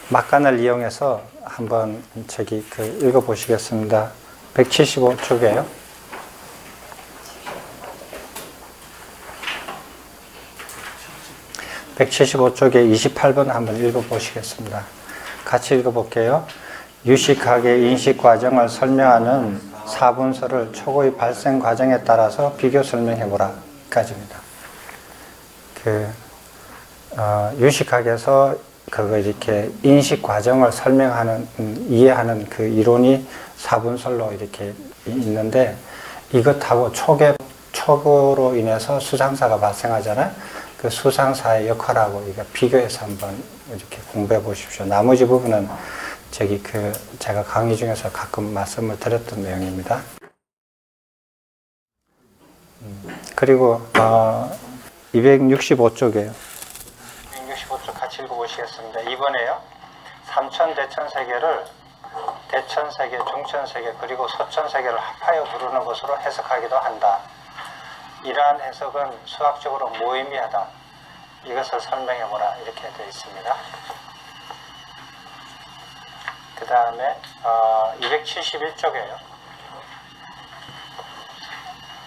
막간을 이용해서 한번 읽어 보시겠습니다. 175쪽이에요. 175쪽에 28번 한번 읽어 보시겠습니다. 같이 읽어 볼게요. 유식학의 인식 과정을 설명하는 사분서를 초고의 발생 과정에 따라서 비교 설명해 보라. 까지입니다. 유식학에서 이렇게 인식 과정을 설명하는, 이해하는 그 이론이 사분설로 이렇게 있는데, 이것하고 촉으로 인해서 수상사가 발생하잖아요. 그 수상사의 역할하고 이거 비교해서 한번 이렇게 공부해 보십시오. 나머지 부분은 제가 강의 중에서 가끔 말씀을 드렸던 내용입니다. 그리고 265쪽이에요. 265쪽 같이 읽어보시겠습니다. 2번에요. 삼천 대천세계를 대천세계, 중천세계, 그리고 소천세계를 합하여 부르는 것으로 해석하기도 한다. 이러한 해석은 수학적으로 무의미하다. 이것을 설명해보라. 이렇게 되어 있습니다. 그 다음에 271쪽이에요.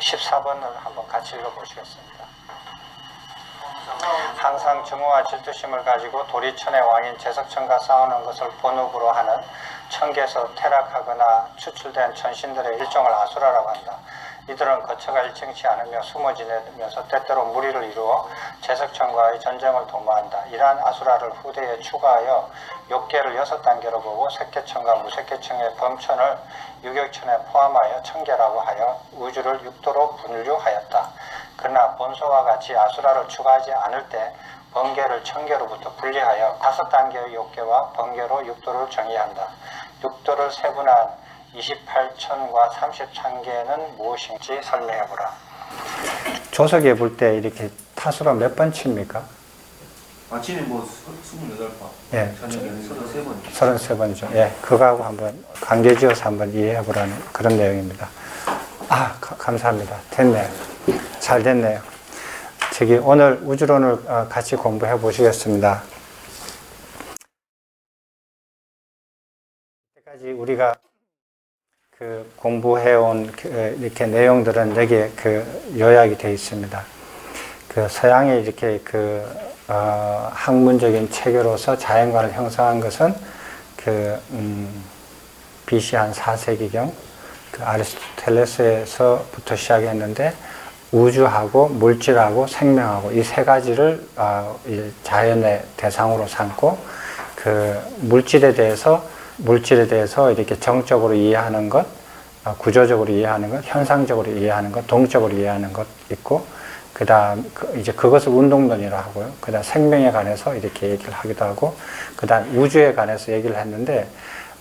14번을 한번 같이 읽어보시겠습니다. 항상 증오와 질투심을 가지고 도리천의 왕인 제석천과 싸우는 것을 본업으로 하는 천계에서 퇴락하거나 추출된 천신들의 일종을 아수라라고 한다. 이들은 거처가 일정치 않으며 숨어 지내면서 때때로 무리를 이루어 제석천과의 전쟁을 도모한다. 이러한 아수라를 후대에 추가하여 욕계를 6단계로 보고 색계천과 무색계천의 범천을 유격천에 포함하여 천계라고 하여 우주를 6도로 분류하였다. 그러나 본소와 같이 아수라를 추가하지 않을 때 번개를 천계로부터 분리하여 5단계의 욕계와 번개로 6도를 정의한다. 6도를 세분한 28천과 30천계는 무엇인지 설명해보라. 조석에 볼 때 이렇게 타수가 몇 번 칩니까? 아침에 28번. 예. 저녁에는 33번. 33번이죠. 예. 그거하고 한번 관계지어서 한번 이해해보라는 그런 내용입니다. 감사합니다. 됐네요. 잘 됐네요. 오늘 우주론을 같이 공부해 보시겠습니다. 이때까지 우리가 공부해온 이렇게 내용들은 여기에 요약이 되어 있습니다. 서양의 이렇게 학문적인 체계로서 자연관을 형성한 것은 BC 한 4세기경 아리스토텔레스에서부터 시작했는데, 우주하고 물질하고 생명하고 이 세 가지를 자연의 대상으로 삼고, 물질에 대해서 이렇게 정적으로 이해하는 것, 구조적으로 이해하는 것, 현상적으로 이해하는 것, 동적으로 이해하는 것 있고, 그 다음 이제 그것을 운동론이라고 하고요. 그 다음 생명에 관해서 이렇게 얘기를 하기도 하고, 그 다음 우주에 관해서 얘기를 했는데,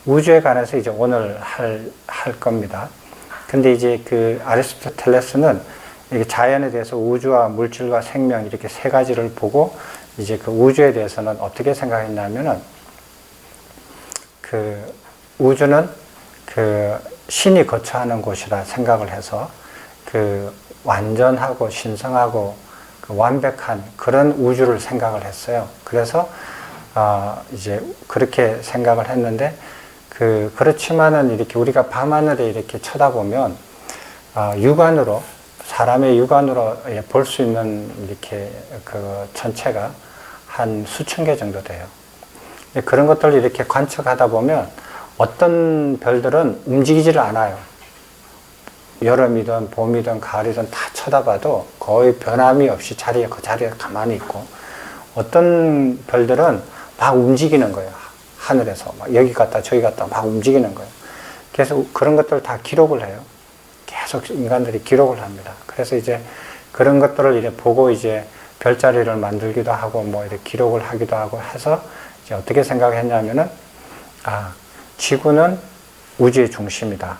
우주에 관해서 이제 오늘 할 겁니다. 근데 이제 아리스토텔레스는 이게 자연에 대해서 우주와 물질과 생명 이렇게 세 가지를 보고, 이제 우주에 대해서는 어떻게 생각했냐면은, 우주는 신이 거처하는 곳이라 생각을 해서 완전하고 신성하고 완벽한 그런 우주를 생각을 했어요. 그래서 이제 그렇게 생각을 했는데, 그렇지만은 이렇게 우리가 밤하늘에 이렇게 쳐다보면 육안으로, 사람의 육안으로 볼 수 있는 이렇게 천체가 한 수천 개 정도 돼요. 그런 것들을 이렇게 관측하다 보면 어떤 별들은 움직이지를 않아요. 여름이든 봄이든 가을이든 다 쳐다봐도 거의 변함이 없이 그 자리에 가만히 있고, 어떤 별들은 막 움직이는 거예요. 하늘에서 막 여기 갔다 저기 갔다 막 움직이는 거예요. 그래서 그런 것들을 다 기록을 해요. 계속 인간들이 기록을 합니다. 그래서 이제 그런 것들을 이제 보고 이제 별자리를 만들기도 하고 뭐 이렇게 기록을 하기도 하고 해서 이제 어떻게 생각했냐면은, 지구는 우주의 중심이다.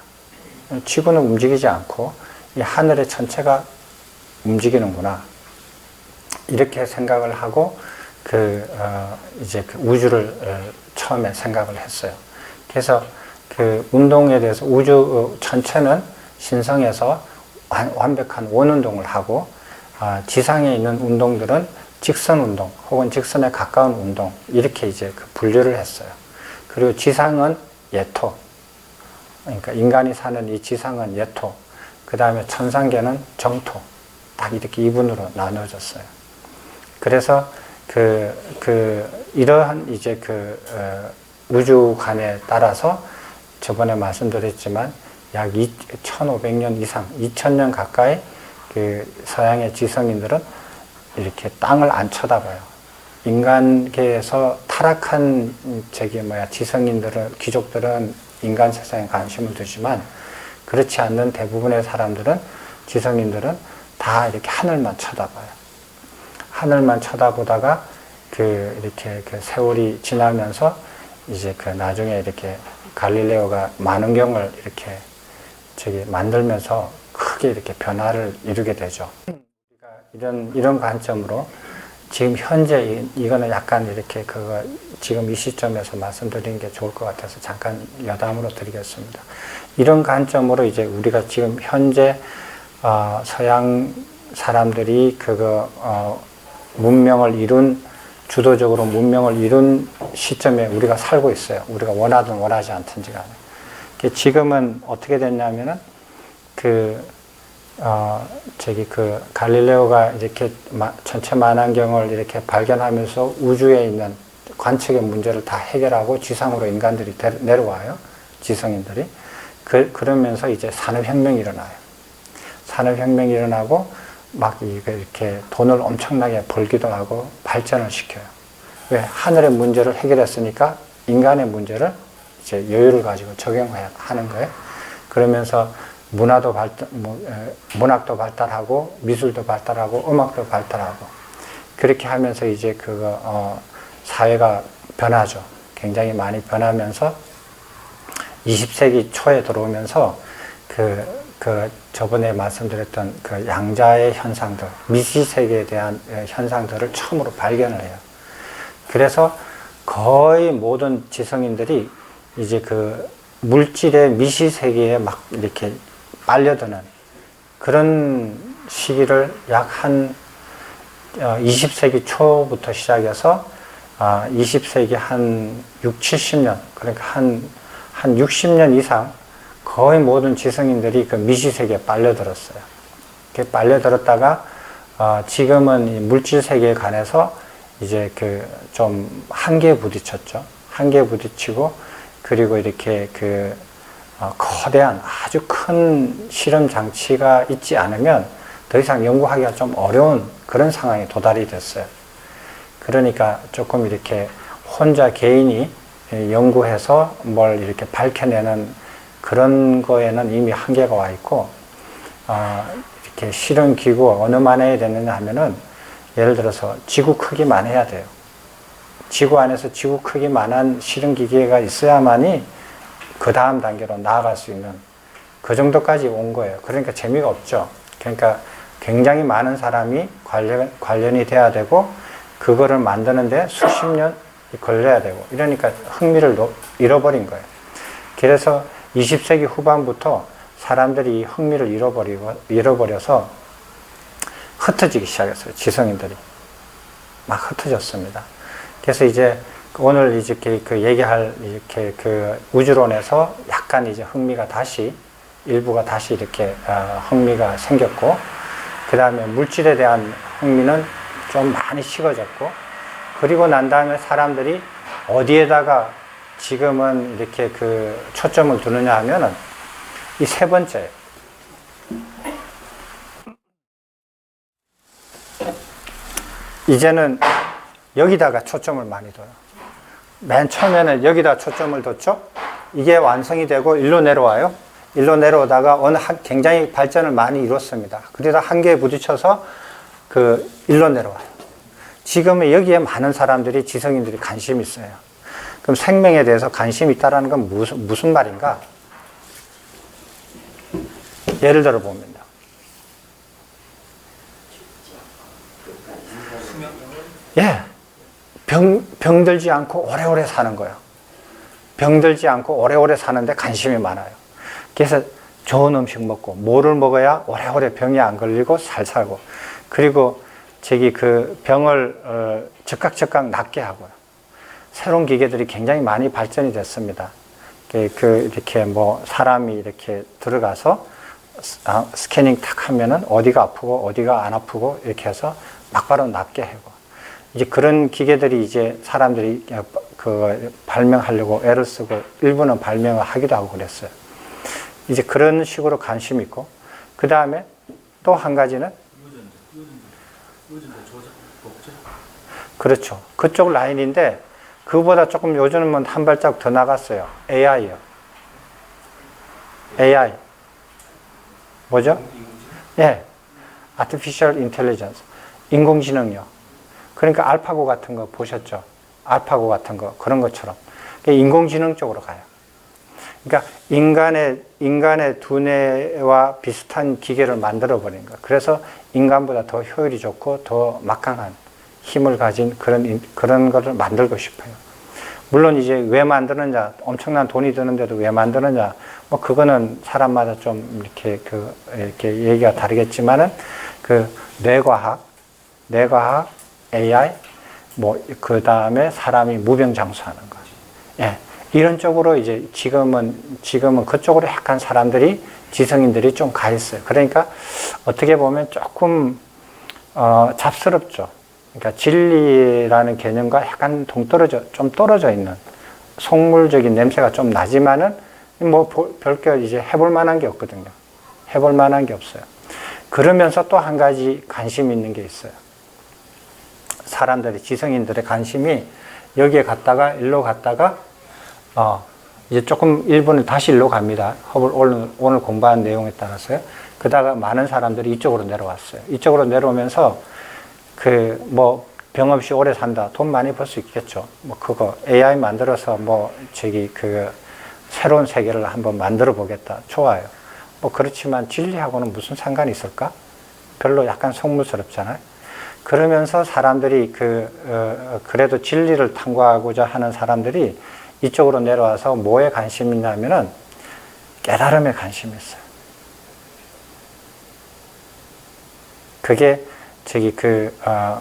지구는 움직이지 않고 이 하늘의 전체가 움직이는구나. 이렇게 생각을 하고 이제 우주를 처음에 생각을 했어요. 그래서 운동에 대해서 우주 전체는 신성해서 완벽한 원운동을 하고, 지상에 있는 운동들은 직선 운동 혹은 직선에 가까운 운동 이렇게 이제 그 분류를 했어요. 그리고 지상은 예토, 그러니까 인간이 사는 이 지상은 예토, 그 다음에 천상계는 정토, 딱 이렇게 이분으로 나눠졌어요. 그래서 이러한 이제 우주관에 따라서 저번에 말씀드렸지만 약 1500년 이상, 2000년 가까이 서양의 지성인들은 이렇게 땅을 안 쳐다봐요. 인간계에서 타락한 지성인들은, 귀족들은 인간 세상에 관심을 두지만 그렇지 않는 대부분의 사람들은, 지성인들은 다 이렇게 하늘만 쳐다봐요. 하늘만 쳐다보다가 이렇게 세월이 지나면서 이제 나중에 이렇게 갈릴레오가 만원경을 이렇게 만들면서 크게 이렇게 변화를 이루게 되죠. 이런 관점으로 지금 현재 이거는 약간 이렇게 지금 이 시점에서 말씀드리는 게 좋을 것 같아서 잠깐 여담으로 드리겠습니다. 이런 관점으로 이제 우리가 지금 현재 서양 사람들이 주도적으로 문명을 이룬 시점에 우리가 살고 있어요. 우리가 원하든 원하지 않든지 간에. 지금은 어떻게 됐냐면은 갈릴레오가 이렇게 전체 만환경을 이렇게 발견하면서 우주에 있는 관측의 문제를 다 해결하고 지상으로 인간들이 내려와요. 지성인들이. 그러면서 이제 산업혁명이 일어나요. 산업혁명이 일어나고 막 이렇게 돈을 엄청나게 벌기도 하고 발전을 시켜요. 왜? 하늘의 문제를 해결했으니까 인간의 문제를 이제 여유를 가지고 적용하는 거예요. 그러면서 문학도 발달하고 미술도 발달하고 음악도 발달하고 그렇게 하면서 이제 사회가 변하죠. 굉장히 많이 변하면서 20세기 초에 들어오면서 저번에 말씀드렸던 양자의 현상들, 미시세계에 대한 현상들을 처음으로 발견을 해요. 그래서 거의 모든 지성인들이 이제 물질의 미시세계에 막 이렇게 빨려드는 그런 시기를 약 한 20세기 초부터 시작해서 20세기 한 6, 70년, 그러니까 한 60년 이상 거의 모든 지성인들이 미시세계에 빨려들었어요. 이렇게 빨려들었다가 지금은 이 물질세계에 관해서 이제 좀 한계에 부딪혔죠. 한계에 부딪히고 그리고 이렇게 거대한 아주 큰 실험 장치가 있지 않으면 더 이상 연구하기가 좀 어려운 그런 상황에 도달이 됐어요. 그러니까 조금 이렇게 혼자 개인이 연구해서 뭘 이렇게 밝혀내는 그런 거에는 이미 한계가 와 있고, 이렇게 실험 기구가 어느만 해야 되느냐 하면은 예를 들어서 지구 크기만 해야 돼요. 지구 안에서 지구 크기만한 실험 기계가 있어야만이 그 다음 단계로 나아갈 수 있는 그 정도까지 온 거예요. 그러니까 재미가 없죠. 그러니까 굉장히 많은 사람이 관련이 돼야 되고 그거를 만드는데 수십 년 걸려야 되고 이러니까 흥미를 잃어버린 거예요. 그래서 20세기 후반부터 사람들이 흥미를 잃어버려서 흩어지기 시작했어요. 지성인들이 막 흩어졌습니다. 그래서 이제 오늘 이제 얘기할 이렇게 우주론에서 약간 이제 일부가 다시 이렇게 흥미가 생겼고, 그 다음에 물질에 대한 흥미는 좀 많이 식어졌고, 그리고 난 다음에 사람들이 어디에다가 지금은 이렇게 초점을 두느냐 하면은 이 세 번째. 이제는 여기다가 초점을 많이 둬요. 맨 처음에는 여기다 초점을 뒀죠. 이게 완성이 되고 일로 내려와요. 일로 내려오다가 굉장히 발전을 많이 이뤘습니다. 그러다 한계에 부딪혀서 일로 내려와요. 지금은 여기에 많은 사람들이, 지성인들이 관심이 있어요. 그럼 생명에 대해서 관심이 있다는 건 무슨 말인가? 예를 들어 봅니다. 예. 병들지 않고 오래오래 사는 거예요. 병들지 않고 오래오래 사는데 관심이 많아요. 그래서 좋은 음식 먹고 뭐를 먹어야 오래오래 병이 안 걸리고 잘 살고, 그리고 저기 그 병을 즉각 낫게 하고요. 새로운 기계들이 굉장히 많이 발전이 됐습니다. 이렇게 뭐 사람이 이렇게 들어가서 스캐닝 탁 하면은 어디가 아프고 어디가 안 아프고 이렇게 해서 막바로 낫게 하고, 이제 그런 기계들이 이제 사람들이 그 발명하려고 애를 쓰고 일부는 발명을 하기도 하고 그랬어요. 이제 그런 식으로 관심이 있고, 그 다음에 또 한 가지는 그렇죠. 그쪽 라인인데 그보다 조금 요즘은 한 발짝 더 나갔어요. AI요. AI. 뭐죠? 예. Artificial Intelligence. 인공지능요. 그러니까 알파고 같은 거 보셨죠? 알파고 같은 거, 그런 것처럼. 인공지능 쪽으로 가요. 그러니까 인간의 두뇌와 비슷한 기계를 만들어 버린 거예요. 그래서 인간보다 더 효율이 좋고 더 막강한 힘을 가진 그런 거를 만들고 싶어요. 물론 이제 왜 만드느냐, 엄청난 돈이 드는데도 왜 만드느냐, 뭐 그거는 사람마다 좀 이렇게 얘기가 다르겠지만은 그 뇌과학, AI, 뭐 그 다음에 사람이 무병장수하는 거, 예, 이런 쪽으로 이제 지금은 그쪽으로 약간 사람들이 지성인들이 좀 가 있어요. 그러니까 어떻게 보면 조금 잡스럽죠. 그러니까 진리라는 개념과 약간 좀 떨어져 있는 속물적인 냄새가 좀 나지만은 뭐 별거 이제 해볼 만한 게 없거든요. 해볼 만한 게 없어요. 그러면서 또 한 가지 관심 있는 게 있어요. 사람들이, 지성인들의 관심이 여기에 갔다가 일로 갔다가 이제 조금 일본을 다시 일로 갑니다. 오늘 공부한 내용에 따라서요. 그다가 많은 사람들이 이쪽으로 내려왔어요. 이쪽으로 내려오면서 뭐 병 없이 오래 산다, 돈 많이 벌 수 있겠죠. 뭐 그거 AI 만들어서 뭐 새로운 세계를 한번 만들어 보겠다, 좋아요. 뭐 그렇지만 진리하고는 무슨 상관이 있을까? 별로 약간 속물스럽잖아요. 그러면서 사람들이 그래도 진리를 탐구하고자 하는 사람들이 이쪽으로 내려와서 뭐에 관심이 있냐면은 깨달음에 관심이 있어요. 그게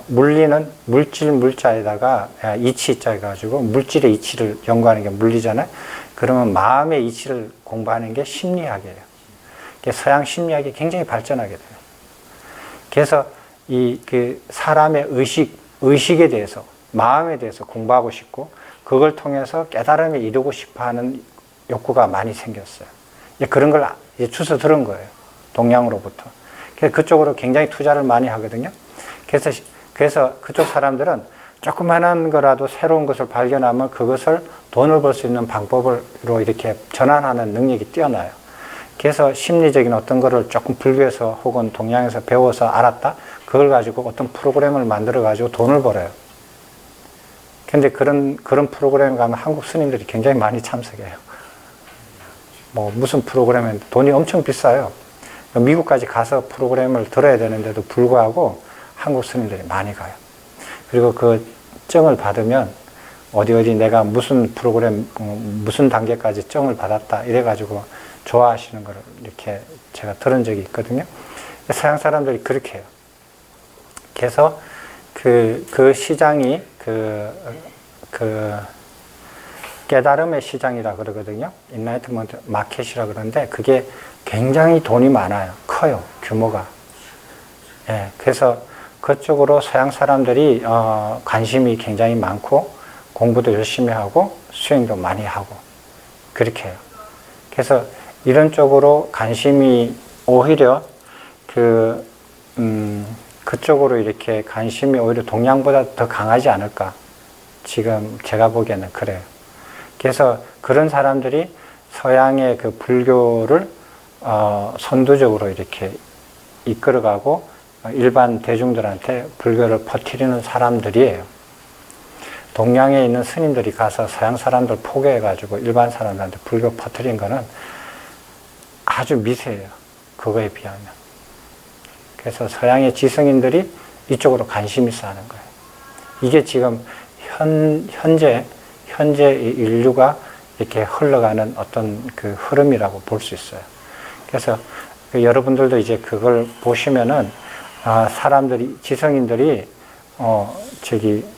물리는 물자에다가 이치자 해가지고 물질의 이치를 연구하는 게 물리잖아요. 그러면 마음의 이치를 공부하는 게 심리학이에요. 서양 심리학이 굉장히 발전하게 돼요. 그래서 사람의 의식에 대해서, 마음에 대해서 공부하고 싶고, 그걸 통해서 깨달음에 이르고 싶어 하는 욕구가 많이 생겼어요. 그런 걸 주워 들은 거예요. 동양으로부터. 그래서 그쪽으로 굉장히 투자를 많이 하거든요. 그래서 그쪽 사람들은 조그만한 거라도 새로운 것을 발견하면 그것을 돈을 벌 수 있는 방법으로 이렇게 전환하는 능력이 뛰어나요. 그래서 심리적인 어떤 거를 조금 불교에서 혹은 동양에서 배워서 알았다? 그걸 가지고 어떤 프로그램을 만들어 가지고 돈을 벌어요. 근데 그런 프로그램에 가면 한국 스님들이 굉장히 많이 참석해요. 뭐 무슨 프로그램에 돈이 엄청 비싸요. 미국까지 가서 프로그램을 들어야 되는데도 불구하고 한국 스님들이 많이 가요. 그리고 그 증을 받으면 어디 내가 무슨 프로그램, 무슨 단계까지 증을 받았다 이래가지고 좋아하시는 걸 이렇게 제가 들은 적이 있거든요. 서양 사람들이 그렇게 해요. 그래서 그 시장이 깨달음의 시장이라 그러거든요. 인라이트먼트 마켓이라 그러는데 그게 굉장히 돈이 많아요. 커요. 규모가. 예, 그래서 그쪽으로 서양 사람들이 관심이 굉장히 많고 공부도 열심히 하고 수행도 많이 하고 그렇게 해요. 그래서 이런 쪽으로 관심이 오히려 그쪽으로 이렇게 관심이 오히려 동양보다 더 강하지 않을까. 지금 제가 보기에는 그래요. 그래서 그런 사람들이 서양의 그 불교를 선두적으로 이렇게 이끌어가고 일반 대중들한테 불교를 퍼뜨리는 사람들이에요. 동양에 있는 스님들이 가서 서양 사람들 포교해가지고 일반 사람들한테 불교 퍼뜨린 거는 아주 미세해요. 그거에 비하면. 그래서 서양의 지성인들이 이쪽으로 관심 있어 하는 거예요. 이게 지금 현재 인류가 이렇게 흘러가는 어떤 그 흐름이라고 볼 수 있어요. 그래서 여러분들도 이제 그걸 보시면은 사람들이, 지성인들이,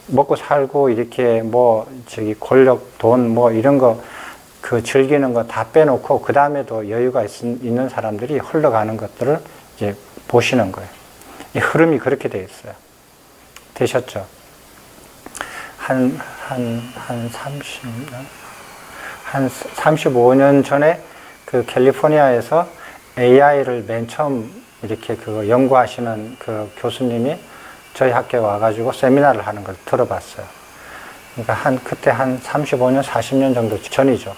먹고 살고, 이렇게 권력, 돈, 이런 거, 즐기는 거 다 빼놓고, 그 다음에도 여유가 있는 사람들이 흘러가는 것들을 이제 보시는 거예요. 이 흐름이 그렇게 되어 있어요. 되셨죠? 한 35년 전에 그 캘리포니아에서 AI를 맨 처음 이렇게 연구하시는 그 교수님이 저희 학교에 와가지고 세미나를 하는 걸 들어봤어요. 그러니까 그때 한 35년, 40년 정도 전이죠.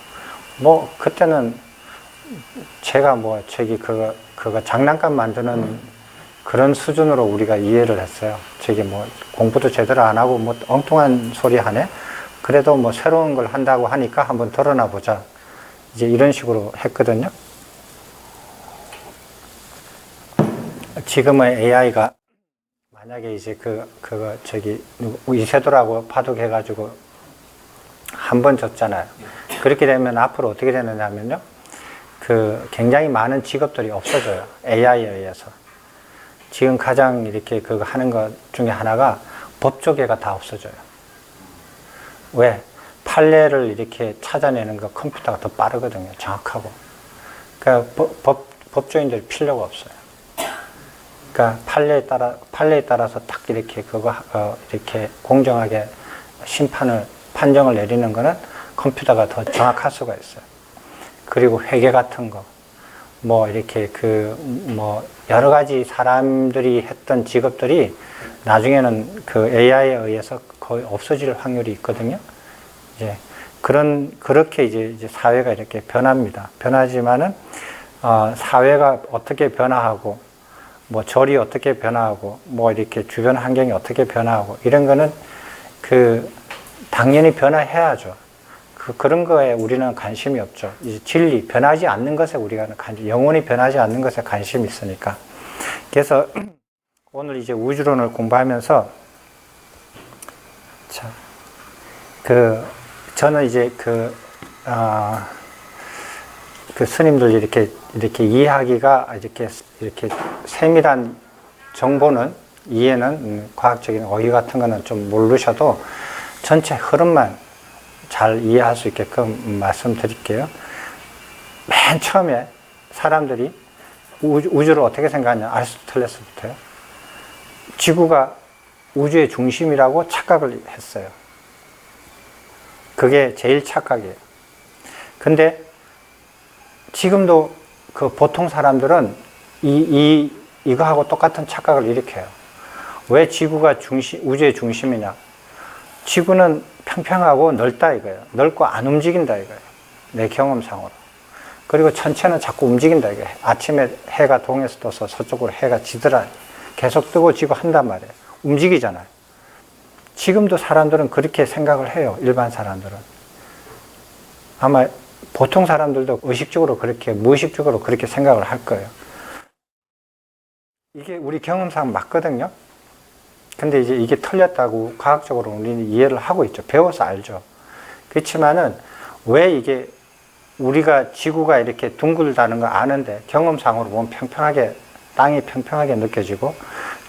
그때는 제가 그거 장난감 만드는 그런 수준으로 우리가 이해를 했어요. 공부도 제대로 안 하고 엉뚱한 소리 하네? 그래도 새로운 걸 한다고 하니까 한번 드러나 보자. 이제 이런 식으로 했거든요. 지금의 AI가 만약에 이제 이세돌하고 바둑해가지고 한 번 졌잖아요. 그렇게 되면 앞으로 어떻게 되느냐면요. 굉장히 많은 직업들이 없어져요. AI에 의해서. 지금 가장 이렇게 하는 것 중에 하나가 법조계가 다 없어져요. 왜? 판례를 이렇게 찾아내는 거 컴퓨터가 더 빠르거든요. 정확하고. 그러니까 법조인들이 필요가 없어요. 그러니까 판례에 따라서 딱 이렇게 이렇게 공정하게 판정을 내리는 거는 컴퓨터가 더 정확할 수가 있어요. 그리고 회계 같은 거, 이렇게 여러 가지 사람들이 했던 직업들이 나중에는 AI에 의해서 거의 없어질 확률이 있거든요. 이제 그렇게 이제 사회가 이렇게 변합니다. 변하지만은, 사회가 어떻게 변화하고, 절이 어떻게 변화하고, 이렇게 주변 환경이 어떻게 변화하고, 이런 거는 당연히 변화해야죠. 그런 거에 우리는 관심이 없죠. 이제 진리, 변하지 않는 것에 우리가 영원히 변하지 않는 것에 관심이 있으니까. 그래서 오늘 이제 우주론을 공부하면서, 저는 이제 스님들 이렇게 이해하기가 이렇게 세밀한 정보는, 이해는, 과학적인 어휘 같은 거는 좀 모르셔도 전체 흐름만 잘 이해할 수 있게끔 말씀드릴게요. 맨 처음에 사람들이 우주를 어떻게 생각하냐, 아리스토텔레스부터요. 지구가 우주의 중심이라고 착각을 했어요. 그게 제일 착각이에요. 근데 지금도 보통 사람들은 이거하고 똑같은 착각을 일으켜요. 왜 지구가 우주의 중심이냐? 지구는 평평하고 넓다 이거예요. 넓고 안 움직인다 이거예요. 내 경험상으로. 그리고 천체는 자꾸 움직인다 이거예요. 아침에 해가 동에서 떠서 서쪽으로 해가 지더라. 계속 뜨고 지고 한단 말이에요. 움직이잖아요. 지금도 사람들은 그렇게 생각을 해요. 일반 사람들은. 아마 보통 사람들도 의식적으로 무의식적으로 그렇게 생각을 할 거예요. 이게 우리 경험상 맞거든요. 근데 이제 이게 틀렸다고 과학적으로 우리는 이해를 하고 있죠. 배워서 알죠. 그렇지만은 왜 이게 우리가 지구가 이렇게 둥글다는 거 아는데 경험상으로 보면 땅이 평평하게 느껴지고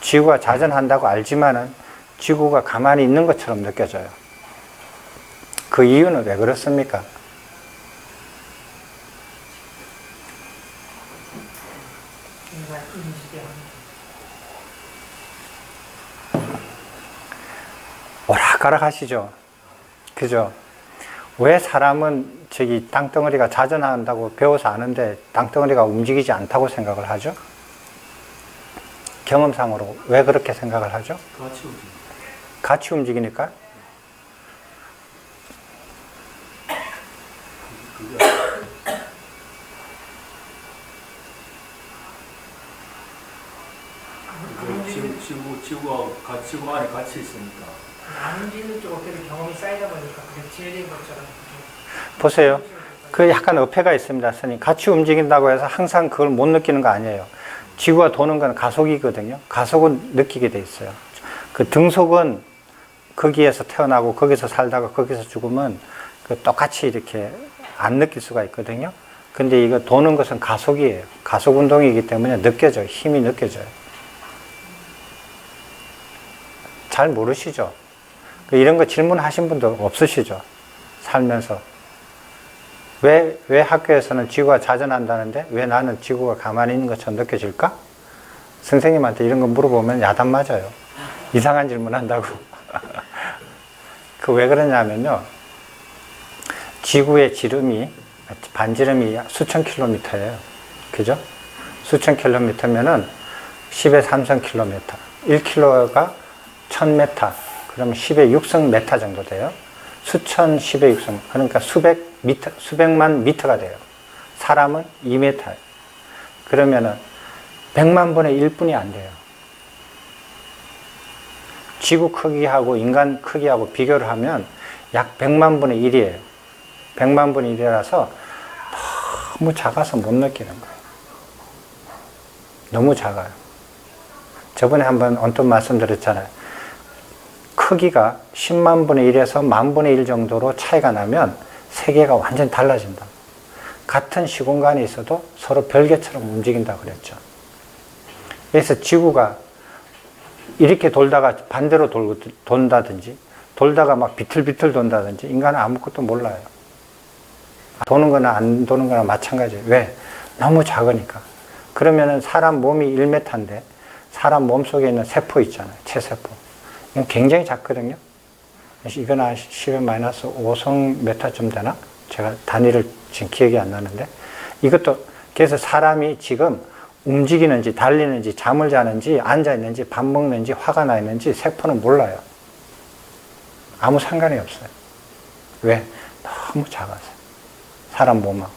지구가 자전한다고 알지만은 지구가 가만히 있는 것처럼 느껴져요. 그 이유는 왜 그렇습니까? 오락가락 하시죠? 그죠? 왜 사람은 땅덩어리가 자전한다고 배워서 아는데 땅덩어리가 움직이지 않다고 생각을 하죠? 경험상으로 왜 그렇게 생각을 하죠? 같이 움직이니까? 지구 안에 같이 있으니까. 안 움직이는 쪽 어깨를 경험이 쌓이다 보니까 그게 지혜된 것처럼. 보세요. 약간 어폐가 있습니다. 스님. 같이 움직인다고 해서 항상 그걸 못 느끼는 거 아니에요. 지구가 도는 건 가속이거든요. 가속은 느끼게 돼 있어요. 등속은 거기에서 태어나고 거기서 살다가 거기서 죽으면 똑같이 이렇게 안 느낄 수가 있거든요. 근데 이거 도는 것은 가속이에요. 가속 운동이기 때문에 느껴져요. 힘이 느껴져요. 잘 모르시죠? 이런 거 질문하신 분도 없으시죠? 살면서. 왜 학교에서는 지구가 자전한다는데 왜 나는 지구가 가만히 있는 것처럼 느껴질까? 선생님한테 이런 거 물어보면 야단 맞아요. 이상한 질문 한다고. 그 왜 그러냐면요. 지구의 반지름이 수천 킬로미터예요. 그죠? 수천 킬로미터면은 10의 3성 킬로미터. 1킬로가 1000m. 그러면 10의 6성 메타 정도 돼요. 수천 10의 6성. 그러니까 수백만 미터가 돼요. 사람은 2m예요. 그러면은 100만 분의 1분이 안 돼요. 지구 크기하고 인간 크기하고 비교를 하면 약 100만 분의 1이에요. 100만 분의 1이라서 너무 작아서 못 느끼는 거예요. 너무 작아요. 저번에 한번 언뜻 말씀드렸잖아요. 크기가 10만 분의 1에서 만 분의 1 정도로 차이가 나면 세계가 완전히 달라진다. 같은 시공간에 있어도 서로 별개처럼 움직인다 그랬죠. 그래서 지구가 이렇게 돌다가 반대로 돈다든지 돌다가 막 비틀비틀 돈다든지 인간은 아무것도 몰라요. 도는 거나 안 도는 거나 마찬가지예요. 왜? 너무 작으니까. 그러면은 사람 몸이 1m인데 사람 몸 속에 있는 세포 있잖아요. 체세포. 이건 굉장히 작거든요. 이건 한 10의 마이너스 5성 메타쯤 되나? 제가 단위를 지금 기억이 안 나는데 이것도 그래서 사람이 지금 움직이는지 달리는지 잠을 자는지 앉아 있는지 밥 먹는지 화가 나 있는지 세포는 몰라요. 아무 상관이 없어요. 왜? 너무 작아서. 사람 몸하고.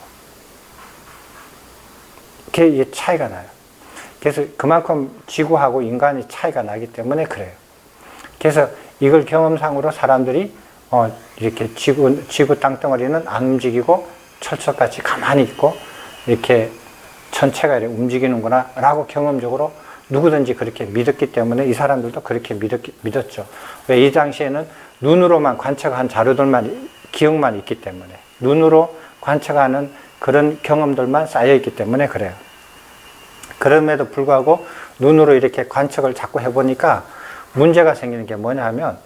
이게 차이가 나요. 그래서 그만큼 지구하고 인간이 차이가 나기 때문에 그래요. 그래서 이걸 경험상으로 사람들이 이렇게 지구 땅덩어리는 안 움직이고 철석같이 가만히 있고 이렇게 전체가 이렇게 움직이는구나 라고 경험적으로 누구든지 그렇게 믿었기 때문에 이 사람들도 그렇게 믿었죠. 왜? 이 당시에는 눈으로만 관측한 자료들만 기억만 있기 때문에 눈으로 관측하는 그런 경험들만 쌓여있기 때문에 그래요. 그럼에도 불구하고 눈으로 이렇게 관측을 자꾸 해보니까 문제가 생기는 게 뭐냐 하면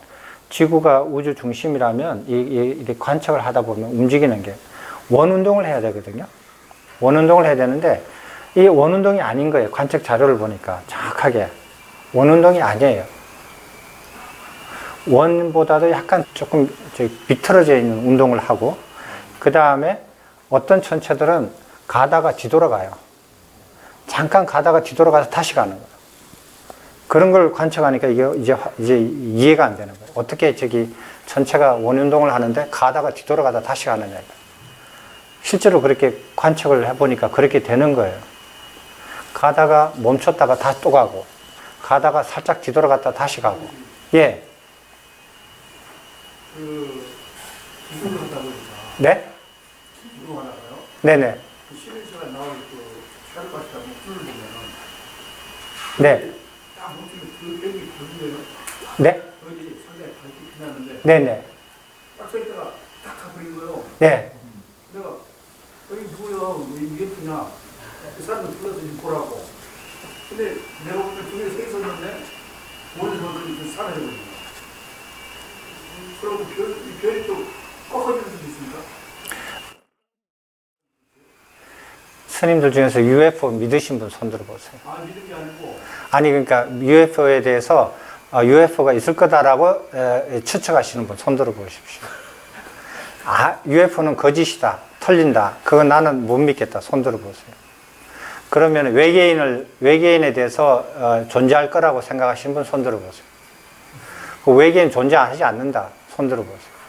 지구가 우주 중심이라면 이렇게 관측을 하다 보면 움직이는 게 원운동을 해야 되거든요. 원운동을 해야 되는데 이 원운동이 아닌 거예요. 관측 자료를 보니까 정확하게 원운동이 아니에요. 원보다도 약간 조금 비틀어져 있는 운동을 하고 그 다음에 어떤 천체들은 가다가 뒤돌아가요. 잠깐 가다가 뒤돌아가서 다시 가는 거예요. 그런 걸 관측하니까 이게 이제 이해가 안 되는 거예요. 어떻게 천체가 원운동을 하는데 가다가 뒤돌아가다 다시 가느냐. 실제로 그렇게 관측을 해보니까 그렇게 되는 거예요. 가다가 멈췄다가 다시 또 가고 가다가 살짝 뒤돌아갔다 다시 가고. 예. 기술을 한다고 그러니까. 네? 기술을 하나요? 네네. 그 실내시가 나올 그 샤르바시가 목줄을 보면은 네. 딱 목줄이 그 벽이 보이네요. 네? 거기 상당히 밝게 빛나는데 네네. 딱 서 있다가 딱 가버린 거예요. 네. 내가 여기 누구야? 왜 UFO냐? 그 사람들 불러서 좀 보라고. 근데 내가 보면 두 개 서 있었는데 머리에서 그 사라져버린 그리고 별이 또 꺾어지는 수도 있습니까? 스님들 중에서 UFO 믿으신 분 손 들어보세요. 아, 믿은 게 아니고. 아니 그러니까 UFO에 대해서 UFO가 있을 거다라고 추측하시는 분 손 들어보십시오. 아, UFO는 거짓이다. 털린다. 그건 나는 못 믿겠다. 손 들어보세요. 그러면 외계인에 대해서 존재할 거라고 생각하시는 분 손 들어보세요. 그 외계인 존재하지 않는다. 손 들어보세요.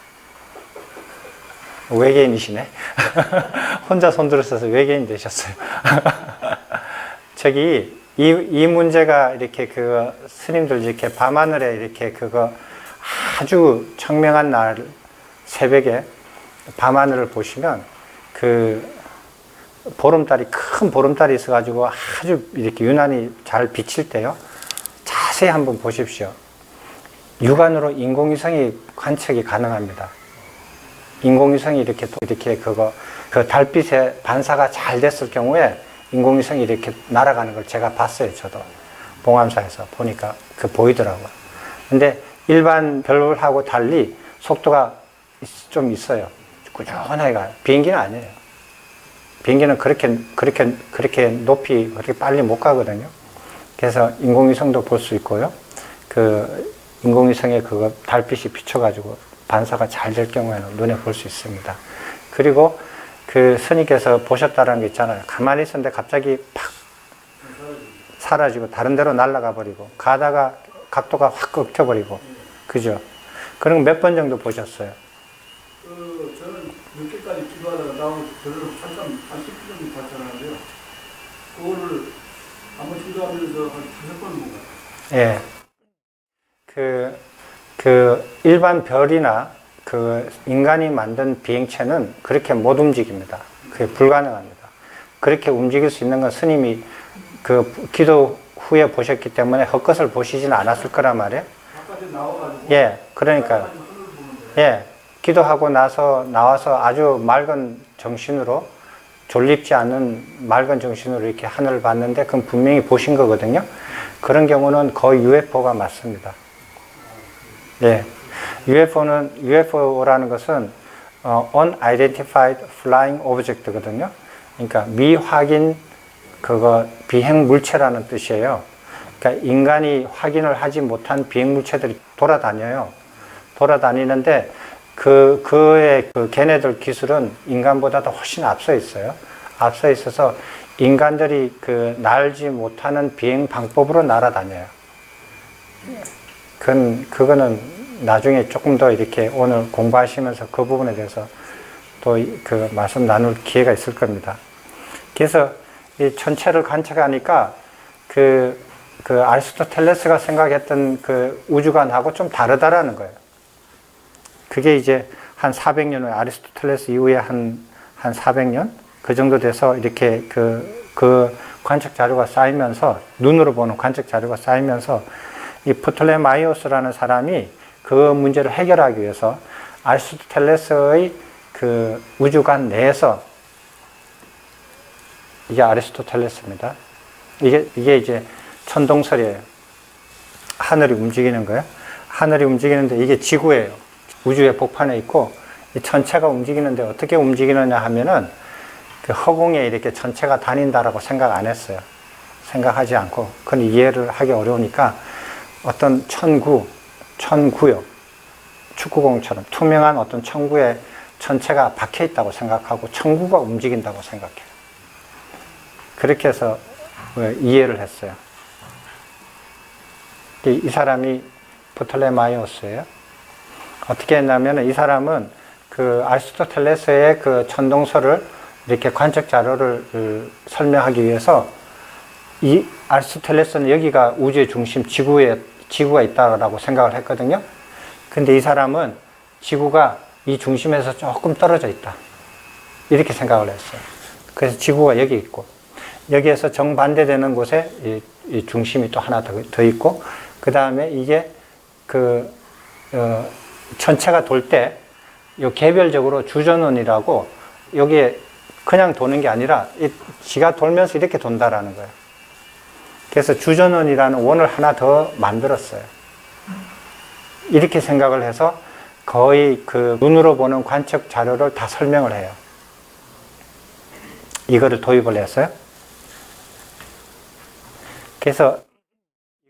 외계인이시네. 혼자 손 들으셔서 외계인 되셨어요. 이 문제가 이렇게 스님들 이렇게 밤하늘에 이렇게 아주 청명한 날 새벽에 밤하늘을 보시면 큰 보름달이 있어가지고 아주 이렇게 유난히 잘 비칠 때요. 자세히 한번 보십시오. 육안으로 인공위성이 관측이 가능합니다. 인공위성이 이렇게 그 달빛의 반사가 잘 됐을 경우에 인공위성이 이렇게 날아가는 걸 제가 봤어요. 저도 봉암사에서 보니까 보이더라고요. 근데 일반 별하고 달리 속도가 좀 있어요. 꾸준하게 가요. 비행기는 아니에요. 비행기는 그렇게 높이, 그렇게 빨리 못 가거든요. 그래서 인공위성도 볼 수 있고요. 그 인공위성에 그거 달빛이 비춰가지고 반사가 잘 될 경우에는 눈에 볼 수 있습니다. 그리고 그 스님께서 보셨다는 게 있잖아요. 가만히 있었는데 갑자기 팍 사라지고 다른 데로 날아가 버리고 가다가 각도가 확 꺾여버리고 그죠? 그런 거 몇 번 정도 보셨어요? 저는 늦게까지 기도하다가 나오고 별로 잠깐 한 10분 정도 봤잖아요. 그거를 한번 기도하면서 한 5번 본 것 같아요. 예. 그 일반 별이나 그 인간이 만든 비행체는 그렇게 못 움직입니다. 그게 불가능합니다. 그렇게 움직일 수 있는 건 스님이 그 기도 후에 보셨기 때문에 헛것을 보시지는 않았을 거란 말이에요. 바깥에 나와가지고. 예, 그러니까요. 예, 기도하고 나와서 아주 맑은 정신으로 졸립지 않은 맑은 정신으로 이렇게 하늘을 봤는데 그건 분명히 보신 거거든요. 그런 경우는 거의 UFO가 맞습니다. 예, UFO라는 것은 Unidentified Flying Object거든요. 그러니까 미확인 그거 비행 물체라는 뜻이에요. 그러니까 인간이 확인을 하지 못한 비행 물체들이 돌아다녀요. 돌아다니는데 그의 걔네들 기술은 인간보다도 훨씬 앞서 있어요. 앞서 있어서 인간들이 그 날지 못하는 비행 방법으로 날아다녀요. 그거는 나중에 조금 더 이렇게 오늘 공부하시면서 그 부분에 대해서 또 그 말씀 나눌 기회가 있을 겁니다. 그래서 이 전체를 관측하니까 그 아리스토텔레스가 생각했던 그 우주관하고 좀 다르다라는 거예요. 그게 이제 한 400년 후에 아리스토텔레스 이후에 한 400년 그 정도 돼서 이렇게 그 관측 자료가 쌓이면서 눈으로 보는 관측 자료가 쌓이면서 이 프톨레마이오스라는 사람이 그 문제를 해결하기 위해서 아리스토텔레스의 그 우주관 내에서 이게 아리스토텔레스입니다. 이게 이제 천동설이에요. 하늘이 움직이는 거예요. 하늘이 움직이는데 이게 지구예요. 우주의 복판에 있고 이 전체가 움직이는데 어떻게 움직이느냐 하면은 그 허공에 이렇게 전체가 다닌다라고 생각 안 했어요. 생각하지 않고 그건 이해를 하기 어려우니까 어떤 천구요. 축구공처럼 투명한 어떤 천구에 전체가 박혀 있다고 생각하고 천구가 움직인다고 생각해요. 그렇게 해서 이해를 했어요. 이 사람이 프톨레마이오스예요. 어떻게 했냐면 이 사람은 그 아리스토텔레스의 그 천동설을 이렇게 관측 자료를 설명하기 위해서 이 아리스토텔레스는 여기가 우주의 중심 지구가 있다라고 생각을 했거든요. 근데 이 사람은 지구가 이 중심에서 조금 떨어져 있다. 이렇게 생각을 했어요. 그래서 지구가 여기 있고 여기에서 정반대되는 곳에 이 중심이 또 하나 더 있고 그 다음에 이게 전체가 돌 때 개별적으로 주전원이라고 여기에 그냥 도는 게 아니라 지가 돌면서 이렇게 돈다라는 거예요. 그래서 주전원이라는 원을 하나 더 만들었어요. 이렇게 생각을 해서 거의 그 눈으로 보는 관측 자료를 다 설명을 해요. 이거를 도입을 했어요. 그래서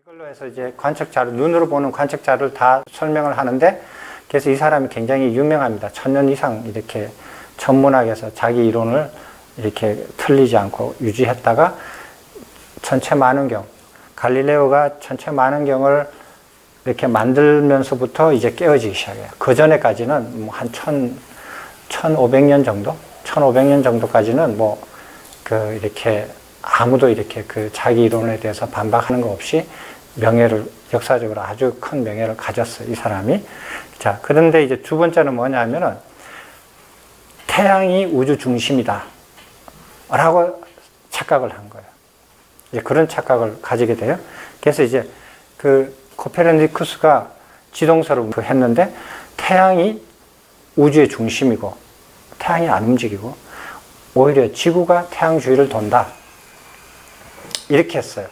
이걸로 해서 이제 관측 자료, 눈으로 보는 관측 자료를 다 설명을 하는데 그래서 이 사람이 굉장히 유명합니다. 1000년 이상 이렇게 천문학에서 자기 이론을 이렇게 틀리지 않고 유지했다가 천체 만원경, 갈릴레오가 천체 만원경을 이렇게 만들면서부터 이제 깨어지기 시작해요. 그 전에까지는 뭐 한 1500년 정도? 1500년 정도까지는 이렇게 아무도 이렇게 자기 이론에 대해서 반박하는 거 없이 역사적으로 아주 큰 명예를 가졌어요, 이 사람이. 자, 그런데 이제 두 번째는 뭐냐면은 태양이 우주 중심이다. 라고 착각을 한 거예요. 이제 그런 착각을 가지게 돼요. 그래서 이제 코페르니쿠스가 지동설을 했는데 태양이 우주의 중심이고 태양이 안 움직이고 오히려 지구가 태양 주위를 돈다. 이렇게 했어요.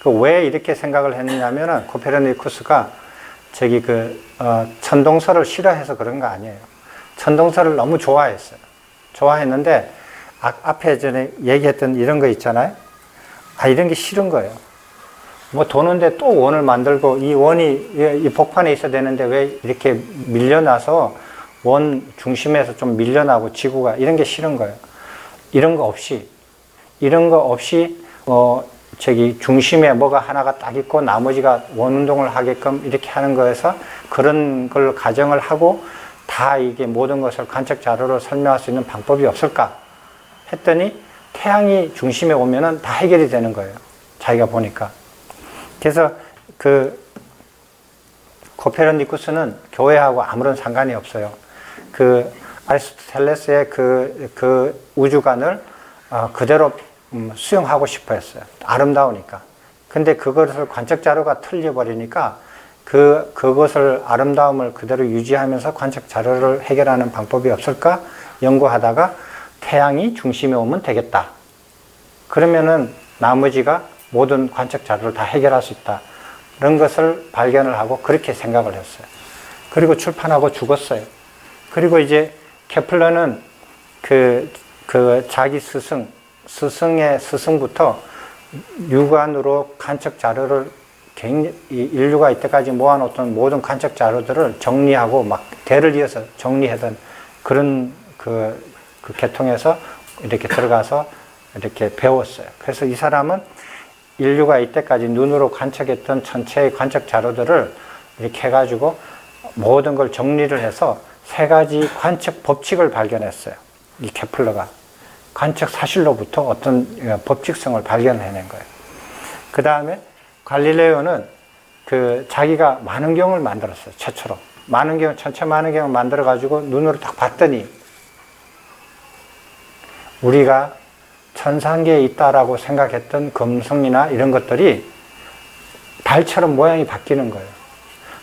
왜 이렇게 생각을 했느냐면은 코페르니쿠스가 천동설을 싫어해서 그런 거 아니에요. 천동설을 너무 좋아했어요. 좋아했는데, 앞에 전에 얘기했던 이런 거 있잖아요. 이런 게 싫은 거예요. 뭐 도는데 또 원을 만들고, 이 원이 이 복판에 있어야 되는데 왜 이렇게 밀려나서 원 중심에서 좀 밀려나고 지구가 이런 게 싫은 거예요. 이런 거 없이 중심에 뭐가 하나가 딱 있고 나머지가 원 운동을 하게끔 이렇게 하는 거에서 그런 걸 가정을 하고 다 이게 모든 것을 관측 자료로 설명할 수 있는 방법이 없을까 했더니 태양이 중심에 오면은 다 해결이 되는 거예요. 자기가 보니까. 그래서 코페르니쿠스는 교회하고 아무런 상관이 없어요. 아리스토텔레스의 우주관을 그대로 수용하고 싶어 했어요. 아름다우니까. 근데 그것을 관측 자료가 틀려버리니까 그것을 아름다움을 그대로 유지하면서 관측 자료를 해결하는 방법이 없을까 연구하다가 태양이 중심에 오면 되겠다. 그러면은 나머지가 모든 관측 자료를 다 해결할 수 있다. 이런 것을 발견을 하고 그렇게 생각을 했어요. 그리고 출판하고 죽었어요. 그리고 이제 케플러는 자기 스승의 스승부터 육안으로 관측 자료를 인류가 이때까지 모아놓던 모든 관측 자료들을 정리하고 막 대를 이어서 정리하던 그런 계통에서 이렇게 들어가서 이렇게 배웠어요. 그래서 이 사람은 인류가 이때까지 눈으로 관측했던 전체의 관측 자료들을 이렇게 해가지고 모든 걸 정리를 해서 3가지 관측 법칙을 발견했어요. 이 케플러가. 관측 사실로부터 어떤 법칙성을 발견해낸 거예요. 그 다음에 갈릴레오는 자기가 만원경을 만들었어요. 최초로. 전체 만원경을 만들어가지고 눈으로 딱 봤더니 우리가 천상계에 있다라고 생각했던 금성이나 이런 것들이 달처럼 모양이 바뀌는 거예요.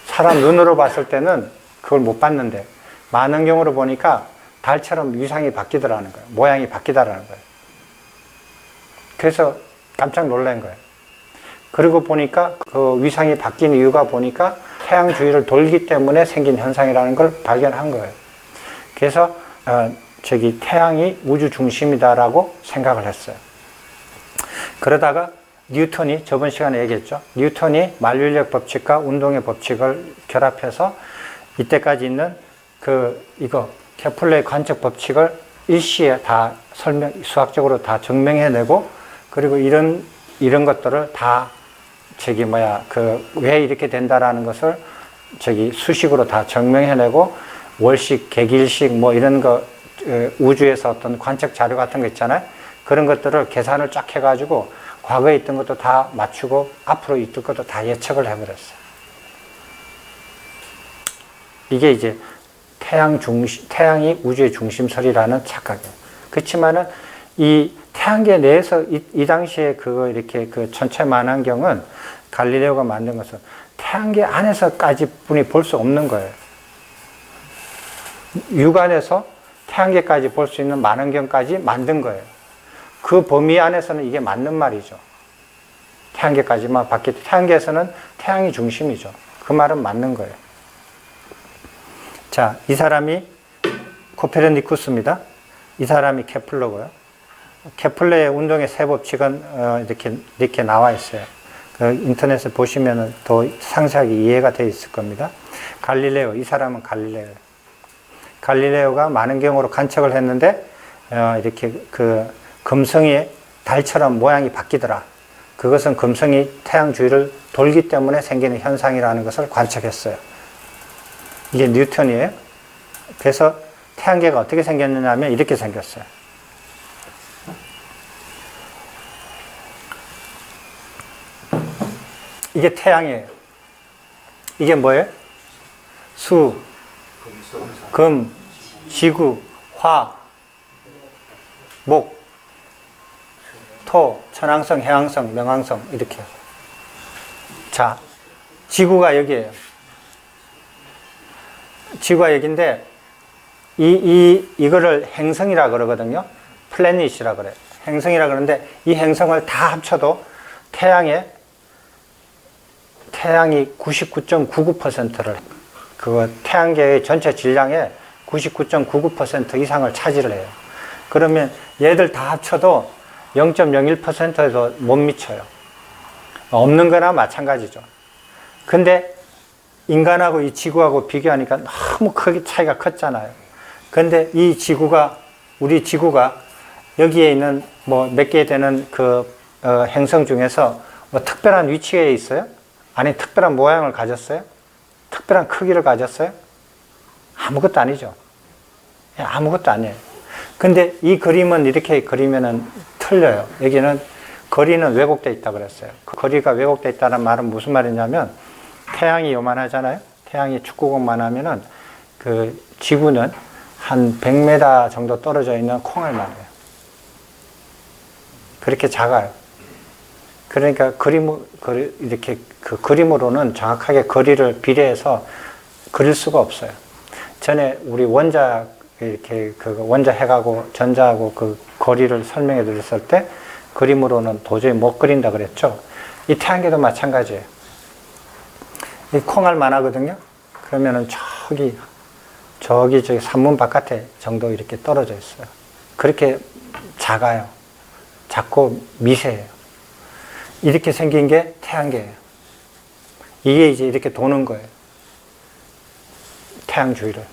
사람 눈으로 봤을 때는 그걸 못 봤는데 만원경으로 보니까 달처럼 위상이 바뀌더라는 거예요. 모양이 바뀌더라는 거예요. 그래서 깜짝 놀란 거예요. 그리고 보니까 그 위상이 바뀐 이유가 보니까 태양 주위를 돌기 때문에 생긴 현상이라는 걸 발견한 거예요. 그래서 태양이 우주 중심이다라고 생각을 했어요. 그러다가 뉴턴이 저번 시간에 얘기했죠. 뉴턴이 만류인력 법칙과 운동의 법칙을 결합해서 이때까지 있는 케플러의 관측 법칙을 일시에 다 수학적으로 다 증명해내고 그리고 이런 것들을 다 왜 이렇게 된다라는 것을 수식으로 다 증명해내고 월식, 개길식 뭐 이런 거 우주에서 어떤 관측 자료 같은 거 있잖아요. 그런 것들을 계산을 쫙 해가지고 과거에 있던 것도 다 맞추고 앞으로 있을 것도 다 예측을 해버렸어요. 이게 이제 태양이 우주의 중심설이라는 착각이에요. 그렇지만은 이 태양계 내에서 이 당시에 이렇게 전체 만환경은 갈릴레오가 만든 것은 태양계 안에서까지 분이 볼 수 없는 거예요. 육안에서 태양계까지 볼 수 있는 만원경까지 만든 거예요. 그 범위 안에서는 이게 맞는 말이죠. 태양계까지만 봤기 때문에 태양계에서는 태양이 중심이죠. 그 말은 맞는 거예요. 자, 이 사람이 코페르니쿠스입니다. 이 사람이 케플러고요. 케플러의 운동의 세 법칙은 이렇게 나와 있어요. 인터넷에 보시면 더 상세하게 이해가 되어 있을 겁니다. 갈릴레오, 이 사람은 갈릴레오. 갈릴레오가 만원경으로 관측을 했는데 이렇게 금성이 달처럼 모양이 바뀌더라. 그것은 금성이 태양 주위를 돌기 때문에 생기는 현상이라는 것을 관측했어요. 이게 뉴턴이에요. 그래서 태양계가 어떻게 생겼느냐 하면 이렇게 생겼어요. 이게 태양이에요. 이게 뭐예요? 수, 금, 지구, 화, 목, 토, 천왕성, 해왕성, 명왕성 이렇게. 자, 지구가 여기에요. 지구가 여기인데 이거를 행성이라 그러거든요. 플래닛이라 그래요. 행성이라 그러는데 이 행성을 다 합쳐도 태양이 99.99%를 그 태양계의 전체 질량의 99.99% 이상을 차지를 해요. 그러면 얘들 다 합쳐도 0.01%에도 못 미쳐요. 없는 거나 마찬가지죠. 근데 인간하고 이 지구하고 비교하니까 너무 크게 차이가 컸잖아요. 근데 이 지구가, 우리 지구가 여기에 있는 뭐 몇 개 되는 그 행성 중에서 뭐 특별한 위치에 있어요? 아니, 특별한 모양을 가졌어요? 특별한 크기를 가졌어요? 아무것도 아니죠. 아무것도 아니에요. 근데 이 그림은 이렇게 그리면은 틀려요. 여기는 거리는 왜곡되어 있다 그랬어요. 그 거리가 왜곡되어 있다는 말은 무슨 말이냐면, 태양이 요만하잖아요. 태양이 축구공만 하면은 그 지구는 한 100m 정도 떨어져 있는 콩알만 해요. 그렇게 작아요. 그러니까 이렇게 그 그림으로는 정확하게 거리를 비례해서 그릴 수가 없어요. 전에 우리 원자 이렇게 그 원자핵하고 전자하고 그 거리를 설명해 드렸을 때 그림으로는 도저히 못 그린다 그랬죠. 이 태양계도 마찬가지예요. 이 콩알만 하거든요. 그러면은 저기 산문 바깥에 정도 이렇게 떨어져 있어요. 그렇게 작아요. 작고 미세해요. 이렇게 생긴 게 태양계예요. 이게 이제 이렇게 도는 거예요. 태양 주위를.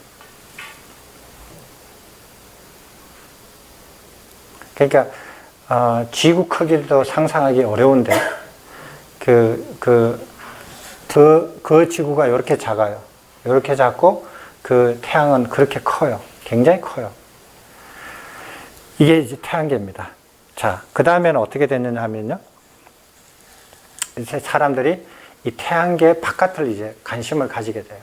그러니까 지구 크기도 상상하기 어려운데 그 지구가 이렇게 작아요. 이렇게 작고 그 태양은 그렇게 커요. 굉장히 커요. 이게 이제 태양계입니다. 자, 그 다음에는 어떻게 됐느냐 하면요. 이제 사람들이 이 태양계 바깥을 이제 관심을 가지게 돼요.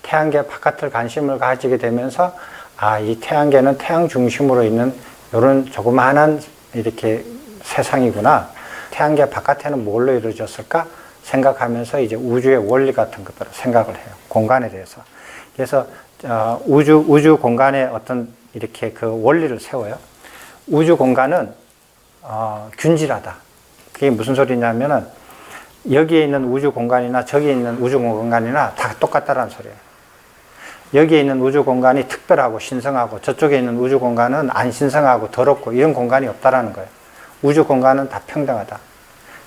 태양계 바깥을 관심을 가지게 되면서, 이 태양계는 태양 중심으로 있는 이런 조그마한 이렇게 세상이구나. 태양계 바깥에는 뭘로 이루어졌을까 생각하면서 이제 우주의 원리 같은 것들을 생각을 해요. 공간에 대해서. 그래서 우주 공간에 어떤 이렇게 그 원리를 세워요. 우주 공간은 균질하다. 그게 무슨 소리냐면은 여기에 있는 우주 공간이나 저기에 있는 우주 공간이나 다 똑같다라는 소리예요. 여기에 있는 우주 공간이 특별하고 신성하고 저쪽에 있는 우주 공간은 안 신성하고 더럽고 이런 공간이 없다라는 거예요. 우주 공간은 다 평등하다.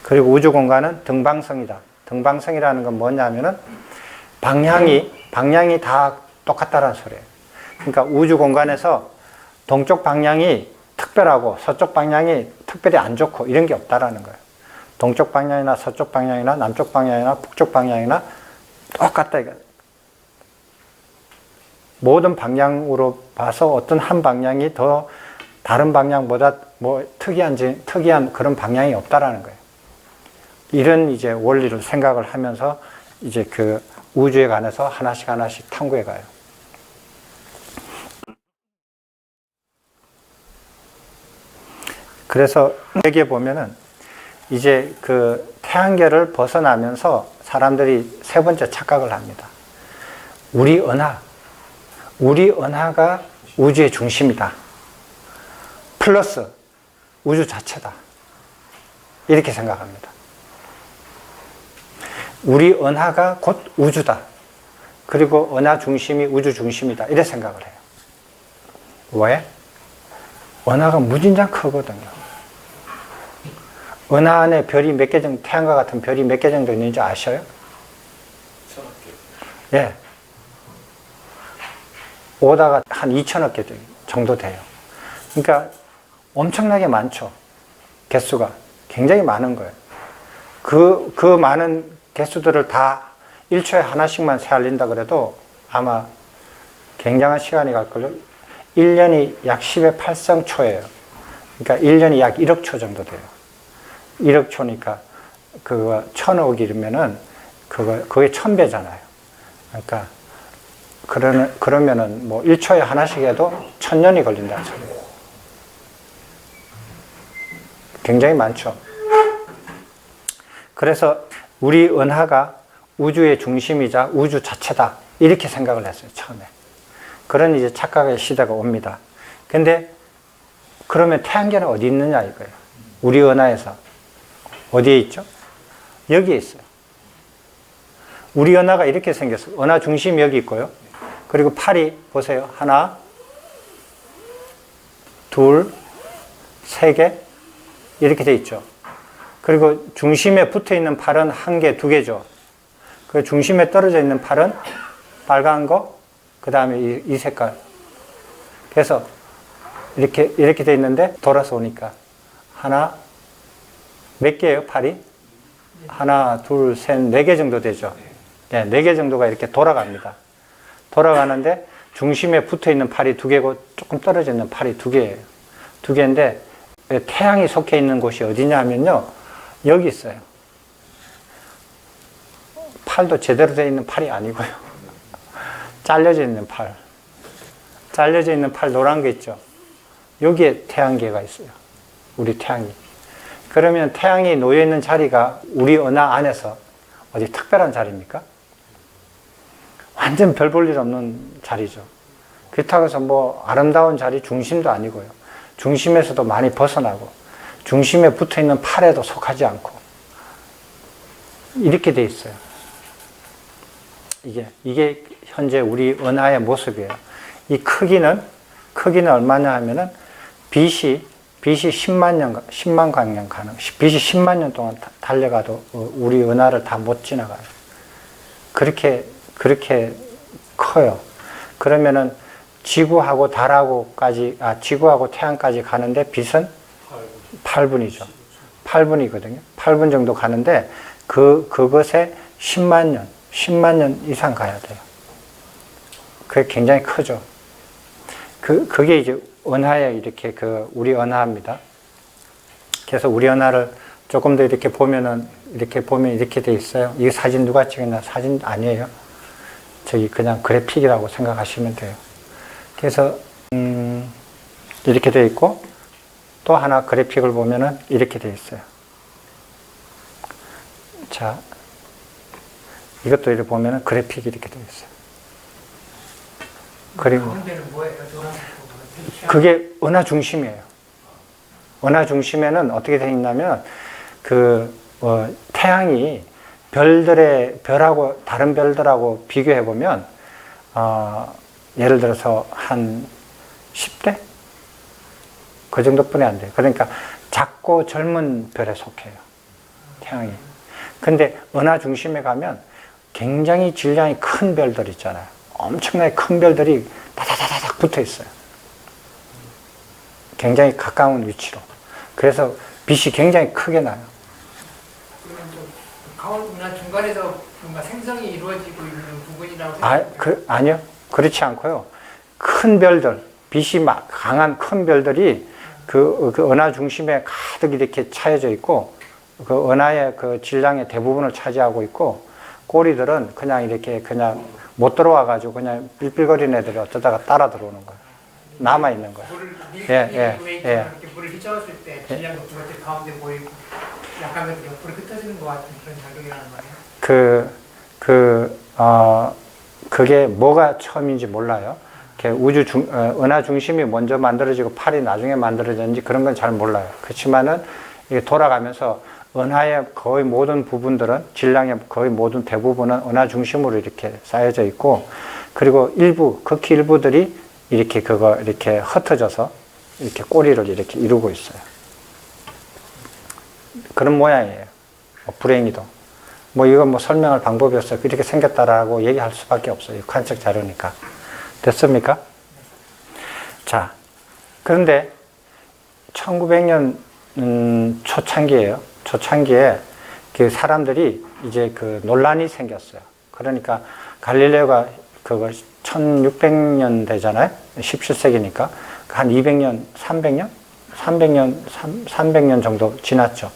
그리고 우주 공간은 등방성이다. 등방성이라는 건 뭐냐면은 방향이 다 똑같다라는 소리예요. 그러니까 우주 공간에서 동쪽 방향이 특별하고 서쪽 방향이 특별히 안 좋고 이런 게 없다라는 거예요. 동쪽 방향이나 서쪽 방향이나 남쪽 방향이나 북쪽 방향이나 똑같다 이거. 모든 방향으로 봐서 어떤 한 방향이 더 다른 방향보다 뭐 특이한 그런 방향이 없다라는 거예요. 이런 이제 원리를 생각을 하면서 이제 그 우주에 관해서 하나씩 탐구해 가요. 그래서 여기에 보면은 이제 그 태양계를 벗어나면서 사람들이 세 번째 착각을 합니다. 우리 은하가 우주의 중심이다. 플러스 우주 자체다. 이렇게 생각합니다. 우리 은하가 곧 우주다. 그리고 은하 중심이 우주 중심이다. 이렇게 생각을 해요. 왜? 은하가 무진장 크거든요. 은하 안에 별이 몇 개 정도, 태양과 같은 별이 몇 개 정도 있는지 아셔요? 1000억 개. 예. 오다가 한 2000억 개 정도 돼요. 그러니까 엄청나게 많죠. 개수가. 굉장히 많은 거예요. 그 많은 개수들을 다 1초에 하나씩만 세알린다 그래도 아마 굉장한 시간이 갈걸요. 1년이 약 10의 8성 초예요. 그러니까 1년이 약 1억 초 정도 돼요. 1억 초니까 그거 1000억이면은 그게 1000배잖아요. 그러니까 그러면은 뭐 1초에 하나씩 해도 1000년이 걸린다는 소리예요. 굉장히 많죠. 그래서 우리 은하가 우주의 중심이자 우주 자체다. 이렇게 생각을 했어요, 처음에. 그런 이제 착각의 시대가 옵니다. 근데 그러면 태양계는 어디 있느냐 이거예요. 우리 은하에서. 어디에 있죠? 여기에 있어요. 우리 은하가 이렇게 생겼어요. 은하 중심이 여기 있고요. 그리고 팔이 보세요. 하나, 둘, 세 개 이렇게 돼 있죠. 그리고 중심에 붙어 있는 팔은 한 개, 두 개죠. 그 중심에 떨어져 있는 팔은 빨간 거, 그 다음에 이 색깔. 그래서 이렇게 돼 있는데 돌아서 오니까 하나, 몇 개예요, 팔이? 하나, 둘, 셋, 네 개 정도 되죠. 네, 네 개 정도가 이렇게 돌아갑니다. 돌아가는데 중심에 붙어 있는 팔이 두 개고 조금 떨어져 있는 팔이 두 개예요. 두 개인데 태양이 속해 있는 곳이 어디냐 하면요. 여기 있어요. 팔도 제대로 되어 있는 팔이 아니고요. 잘려져 있는 팔. 잘려져 있는 팔 노란 게 있죠. 여기에 태양계가 있어요. 우리 태양이. 그러면 태양이 놓여 있는 자리가 우리 은하 안에서 어디 특별한 자리입니까? 완전 별 볼 일 없는 자리죠. 그렇다고 해서 뭐 아름다운 자리 중심도 아니고요. 중심에서도 많이 벗어나고 중심에 붙어 있는 팔에도 속하지 않고 이렇게 돼 있어요. 이게 현재 우리 은하의 모습이에요. 이 크기는 얼마냐 하면은 빛이 10만 광년 가능. 빛이 10만 년 동안 달려가도 우리 은하를 다 못 지나가요. 그렇게 커요. 그러면은 지구하고 달하고까지, 지구하고 태양까지 가는데 빛은 8분이죠. 8분이거든요. 8분 정도 가는데 그것에 10만 년 이상 가야 돼요. 그게 굉장히 크죠. 그게 이제 은하에 이렇게 우리 은하입니다. 그래서 우리 은하를 조금 더 이렇게 보면 이렇게 돼 있어요. 이 사진 누가 찍었나? 사진 아니에요. 저기 그냥 그래픽이라고 생각하시면 돼요. 그래서 이렇게 돼 있고 또 하나 그래픽을 보면은 이렇게 돼 있어요. 자, 이것도 이렇게 보면은 그래픽이 이렇게 돼 있어요. 그리고 가운데는 뭐예요? 그게 은하 중심이에요. 은하 중심에는 어떻게 되어 있냐면 태양이 별하고 다른 별들하고 비교해 보면 예를 들어서 한 10대 그 정도뿐이 안 돼요. 그러니까 작고 젊은 별에 속해요. 태양이. 근데 은하 중심에 가면 굉장히 질량이 큰 별들 있잖아요. 엄청나게 큰 별들이 다다다닥 붙어 있어요. 굉장히 가까운 위치로. 그래서 빛이 굉장히 크게 나요. 가운데 중간에서 뭔가 생성이 이루어지고 있는 부분이라고 생각해요? 아니요. 그렇지 않고요. 큰 별들, 빛이 막 강한 큰 별들이 그 은하 중심에 가득 이렇게 차여져 있고 그 은하의 그 질량의 대부분을 차지하고 있고 꼬리들은 그냥 못 들어와 가지고 그냥 삘삘거리는 애들이 어쩌다가 따라 들어오는 거예요. 남아 있는 거예요. 이렇게 물을 휘저었을 때 질량 높은 것들이 가운데 모이고 약간 옆으로 흩어지는 것 같은 그런 작용이라는 거예요. 그게 뭐가 처음인지 몰라요. 은하 중심이 먼저 만들어지고 팔이 나중에 만들어졌는지 그런 건 잘 몰라요. 그렇지만은 이게 돌아가면서 은하의 거의 모든 부분들은 질량의 거의 모든 대부분은 은하 중심으로 이렇게 쌓여져 있고 그리고 극히 일부들이 이렇게 흩어져서 이렇게 꼬리를 이렇게 이루고 있어요. 그런 모양이에요. 불행히도. 이건 설명할 방법이 없어요. 이렇게 생겼다라고 얘기할 수밖에 없어요. 관측 자료니까. 됐습니까? 자, 그런데 1900년 초창기에 사람들이 이제 논란이 생겼어요. 그러니까 갈릴레오가 1600년 되잖아요. 17세기니까. 한 200년, 300년 정도 지났죠.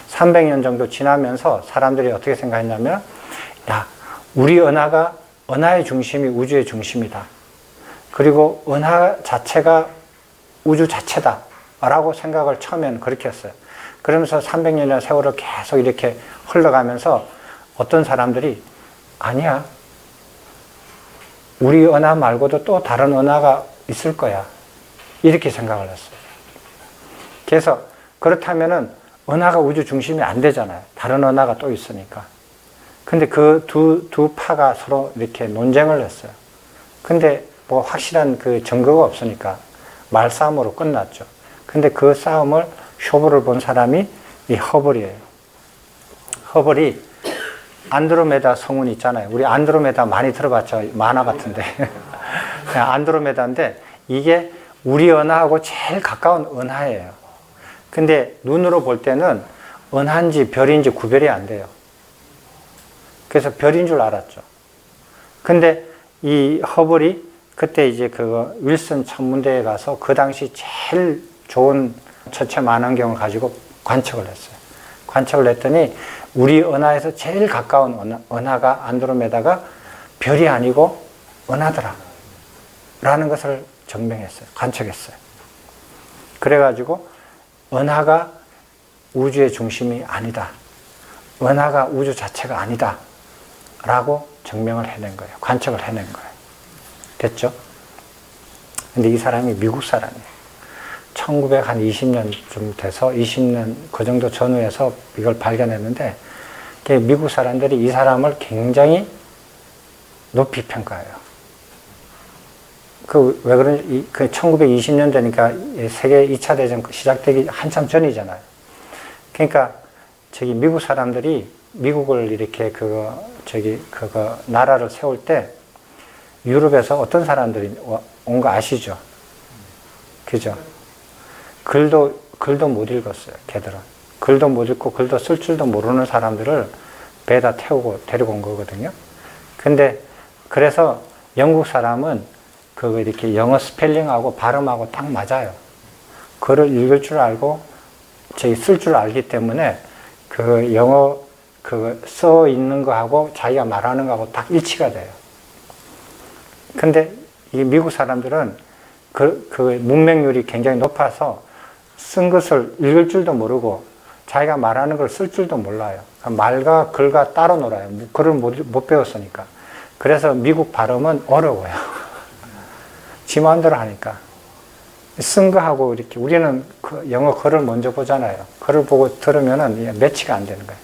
300년 정도 지나면서 사람들이 어떻게 생각했냐면, 우리 은하의 중심이 우주의 중심이다. 그리고 은하 자체가 우주 자체다. 라고 생각을 처음에는 그렇게 했어요. 그러면서 300년의 세월을 계속 이렇게 흘러가면서 어떤 사람들이 아니야. 우리 은하 말고도 또 다른 은하가 있을 거야. 이렇게 생각을 했어요. 그래서 그렇다면은 은하가 우주 중심이 안 되잖아요. 다른 은하가 또 있으니까. 근데 그 두 파가 서로 이렇게 논쟁을 했어요. 근데 뭐 확실한 그 증거가 없으니까 말싸움으로 끝났죠. 근데 그 싸움을 쇼부를 본 사람이 이 허블이에요. 허블이 안드로메다 성운 있잖아요. 우리 안드로메다 많이 들어봤죠? 만화 같은데. 안드로메다인데 이게 우리 은하하고 제일 가까운 은하예요. 근데 눈으로 볼 때는 은하인지 별인지 구별이 안 돼요. 그래서 별인 줄 알았죠. 근데 이 허블이 그때 이제 그 윌슨 천문대에 가서 그 당시 제일 좋은 천체 만원경을 가지고 관측을 했어요. 관측을 했더니 우리 은하에서 제일 가까운 은하가 안드로메다가 별이 아니고 은하더라 라는 것을 증명했어요. 관측했어요. 그래가지고 은하가 우주의 중심이 아니다. 은하가 우주 자체가 아니다. 라고 증명을 해낸 거예요. 관측을 해낸 거예요. 됐죠? 근데 이 사람이 미국 사람이에요. 1920년쯤 돼서 20년 그 정도 전후에서 이걸 발견했는데 미국 사람들이 이 사람을 굉장히 높이 평가해요. 왜 그런지, 1920년대니까 세계 2차 대전 시작되기 한참 전이잖아요. 그러니까 저기 미국 사람들이 미국을 이렇게 나라를 세울 때 유럽에서 어떤 사람들이 온 거 아시죠? 그죠? 글도 못 읽었어요, 걔들은. 글도 못 읽고 글도 쓸 줄도 모르는 사람들을 배에다 태우고 데리고 온 거거든요. 근데 그래서 영국 사람은 이렇게 영어 스펠링하고 발음하고 딱 맞아요. 글을 읽을 줄 알고 쓸 줄 알기 때문에 그 영어 써 있는 거하고 자기가 말하는 거하고 딱 일치가 돼요. 근데 이 미국 사람들은 문맹률이 굉장히 높아서 쓴 것을 읽을 줄도 모르고 자기가 말하는 걸 쓸 줄도 몰라요. 말과 글과 따로 놀아요. 글을 못 배웠으니까. 그래서 미국 발음은 어려워요. 지 마음대로 하니까. 쓴 거하고 이렇게 우리는 영어 글을 먼저 보잖아요. 글을 보고 들으면은 매치가 안 되는 거예요.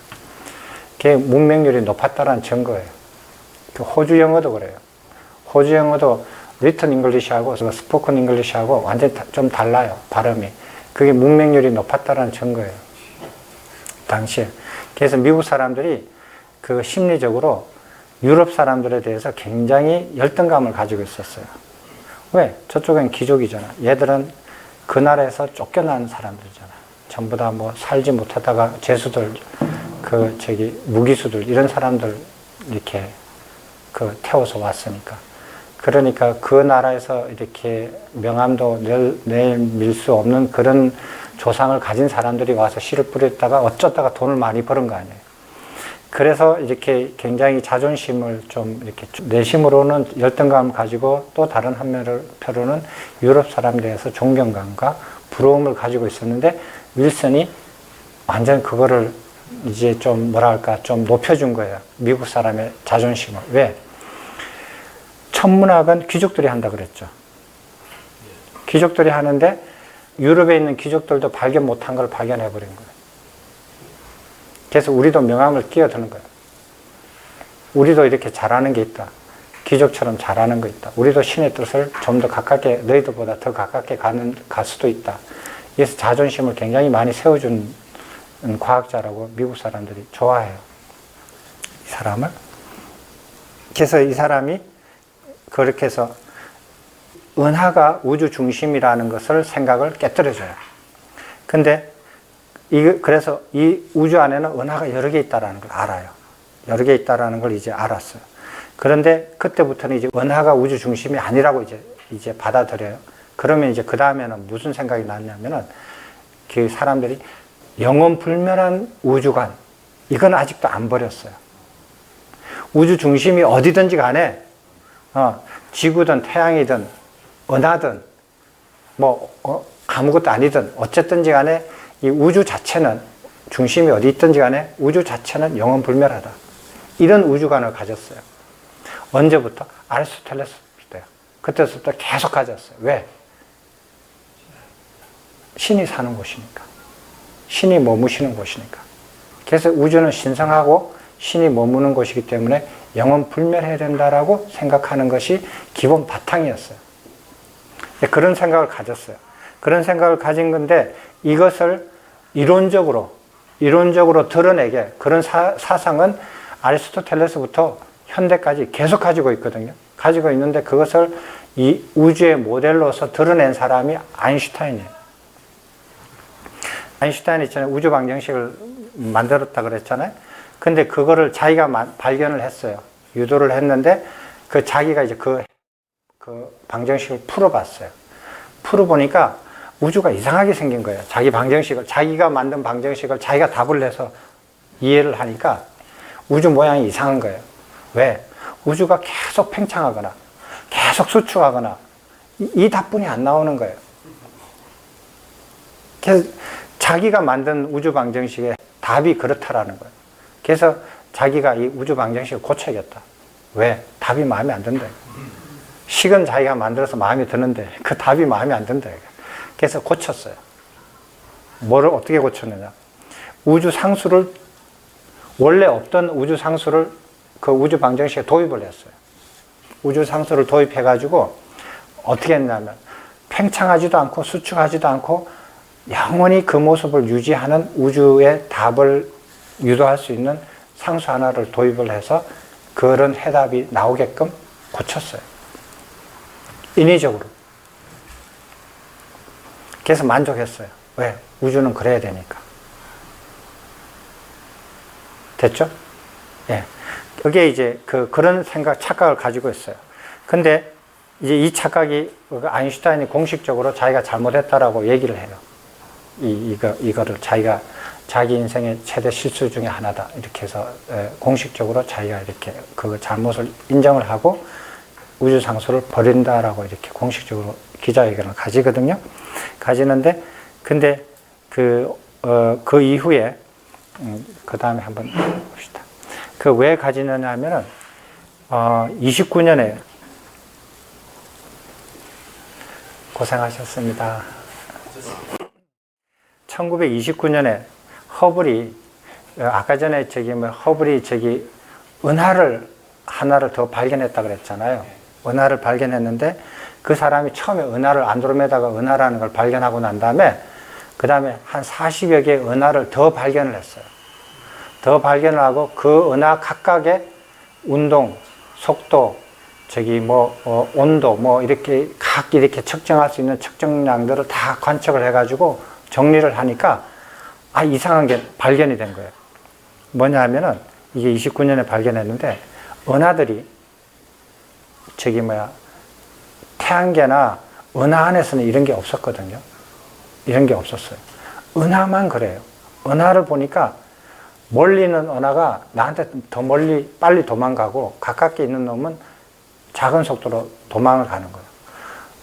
그게 문맹률이 높았다는 증거예요. 호주 영어도 그래요. 호주 영어도 리튼 잉글리시하고 스포큰 잉글리시하고 완전히 좀 달라요. 발음이. 그게 문맹률이 높았다는 증거예요. 당시에. 그래서 미국 사람들이 심리적으로 유럽 사람들에 대해서 굉장히 열등감을 가지고 있었어요. 왜? 저쪽엔 귀족이잖아. 얘들은 그 나라에서 쫓겨난 사람들이잖아. 전부 다 뭐 살지 못하다가 죄수들, 무기수들, 이런 사람들 이렇게 태워서 왔으니까. 그러니까 그 나라에서 이렇게 명함도 내밀 수 없는 그런 조상을 가진 사람들이 와서 씨를 뿌렸다가 어쩌다가 돈을 많이 버는 거 아니에요. 그래서 이렇게 굉장히 자존심을 좀 이렇게 내심으로는 열등감을 가지고 또 다른 한편으로는 유럽 사람들에 대해서 존경감과 부러움을 가지고 있었는데 윌슨이 완전 그거를 이제 좀 좀 높여준 거예요. 미국 사람의 자존심을. 왜? 천문학은 귀족들이 한다 그랬죠. 귀족들이 하는데 유럽에 있는 귀족들도 발견 못한 걸 발견해버린 거예요. 그래서 우리도 명함을 끼어드는 거예요. 우리도 이렇게 잘하는 게 있다. 귀족처럼 잘하는 거 있다. 우리도 신의 뜻을 좀 더 가깝게, 너희들보다 더 가깝게 갈 수도 있다. 그래서 자존심을 굉장히 많이 세워준 과학자라고 미국 사람들이 좋아해요. 이 사람을. 그래서 이 사람이 그렇게 해서 은하가 우주 중심이라는 것을 생각을 깨뜨려줘요. 근데 그래서 이 우주 안에는 은하가 여러 개 있다는 걸 알아요. 여러 개 있다는 걸 이제 알았어요. 그런데 그때부터는 이제 은하가 우주 중심이 아니라고 이제 받아들여요. 그러면 이제 그 다음에는 무슨 생각이 났냐면은 그 사람들이 영원 불멸한 우주관, 이건 아직도 안 버렸어요. 우주 중심이 어디든지 간에 지구든 태양이든 은하든 아무것도 아니든 어쨌든지 간에 이 우주 자체는 중심이 어디 있든지 간에 우주 자체는 영원 불멸하다. 이런 우주관을 가졌어요. 언제부터? 아리스토텔레스 때요. 그때부터 계속 가졌어요. 왜? 신이 사는 곳이니까. 신이 머무시는 곳이니까. 그래서 우주는 신성하고 신이 머무는 곳이기 때문에 영원 불멸해야 된다라고 생각하는 것이 기본 바탕이었어요. 그런 생각을 가졌어요. 그런 생각을 가진 건데 이것을 이론적으로 드러내게 그런 사상은 아리스토텔레스부터 현대까지 계속 가지고 있거든요. 가지고 있는데 그것을 이 우주의 모델로서 드러낸 사람이 아인슈타인이에요. 아인슈타인이 있잖아요. 우주 방정식을 만들었다 그랬잖아요. 근데 그거를 자기가 발견을 했어요. 유도를 했는데 그 자기가 이제 그 방정식을 풀어봤어요. 풀어보니까 우주가 이상하게 생긴 거예요. 자기가 만든 방정식을 자기가 답을 내서 이해를 하니까 우주 모양이 이상한 거예요. 왜? 우주가 계속 팽창하거나 계속 수축하거나 이 답뿐이 안 나오는 거예요. 그래서 자기가 만든 우주 방정식의 답이 그렇다라는 거예요. 그래서 자기가 이 우주 방정식을 고쳐야겠다. 왜? 답이 마음에 안 든다. 식은 자기가 만들어서 마음에 드는데 그 답이 마음에 안 든다. 그래서 고쳤어요. 뭐를 어떻게 고쳤느냐? 우주 상수를 원래 없던 우주 상수를 그 우주 방정식에 도입을 했어요. 우주 상수를 도입해가지고 어떻게 했냐면 팽창하지도 않고 수축하지도 않고 영원히 그 모습을 유지하는 우주의 답을 유도할 수 있는 상수 하나를 도입을 해서 그런 해답이 나오게끔 고쳤어요. 인위적으로. 그래서 만족했어요. 왜? 우주는 그래야 되니까. 됐죠? 예. 그게 이제 그런 착각을 가지고 있어요. 근데 이제 이 착각이 아인슈타인이 공식적으로 자기가 잘못했다라고 얘기를 해요. 이거를 자기 인생의 최대 실수 중에 하나다. 이렇게 해서 공식적으로 자기가 이렇게 그 잘못을 인정을 하고 우주상수를 버린다라고 이렇게 공식적으로 기자회견을 가지거든요. 가지는데, 근데 그 이후에, 그 다음에 한번 봅시다. 왜 가지느냐 하면은, 29년에, 고생하셨습니다. 1929년에 허블이, 아까 전에 허블이 은하를 하나를 더 발견했다 그랬잖아요. 은하를 발견했는데 그 사람이 처음에 안드로메다가 은하라는 걸 발견하고 난 다음에 그 다음에 한 40여 개의 은하를 더 발견을 했어요. 더 발견을 하고 그 은하 각각의 운동, 속도, 온도, 이렇게 이렇게 측정할 수 있는 측정량들을 다 관측을 해가지고 정리를 하니까 이상한 게 발견이 된 거예요. 뭐냐 하면은 이게 29년에 발견했는데 은하들이 태양계나 은하 안에서는 이런 게 없었거든요. 이런 게 없었어요. 은하만 그래요. 은하를 보니까 멀리 있는 은하가 나한테 더 멀리 빨리 도망가고 가깝게 있는 놈은 작은 속도로 도망을 가는 거예요.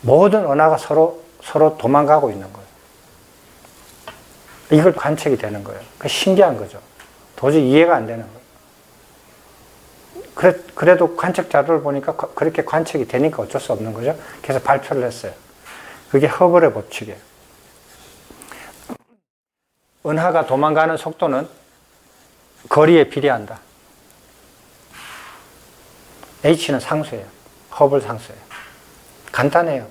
모든 은하가 서로 도망가고 있는 거예요. 이걸 관측이 되는 거예요. 신기한 거죠. 도저히 이해가 안 되는 거예요. 그래도 관측 자료를 보니까 그렇게 관측이 되니까 어쩔 수 없는 거죠. 그래서 발표를 했어요. 그게 허블의 법칙이에요. 은하가 도망가는 속도는 거리에 비례한다. H는 상수예요. 허블 상수예요. 간단해요.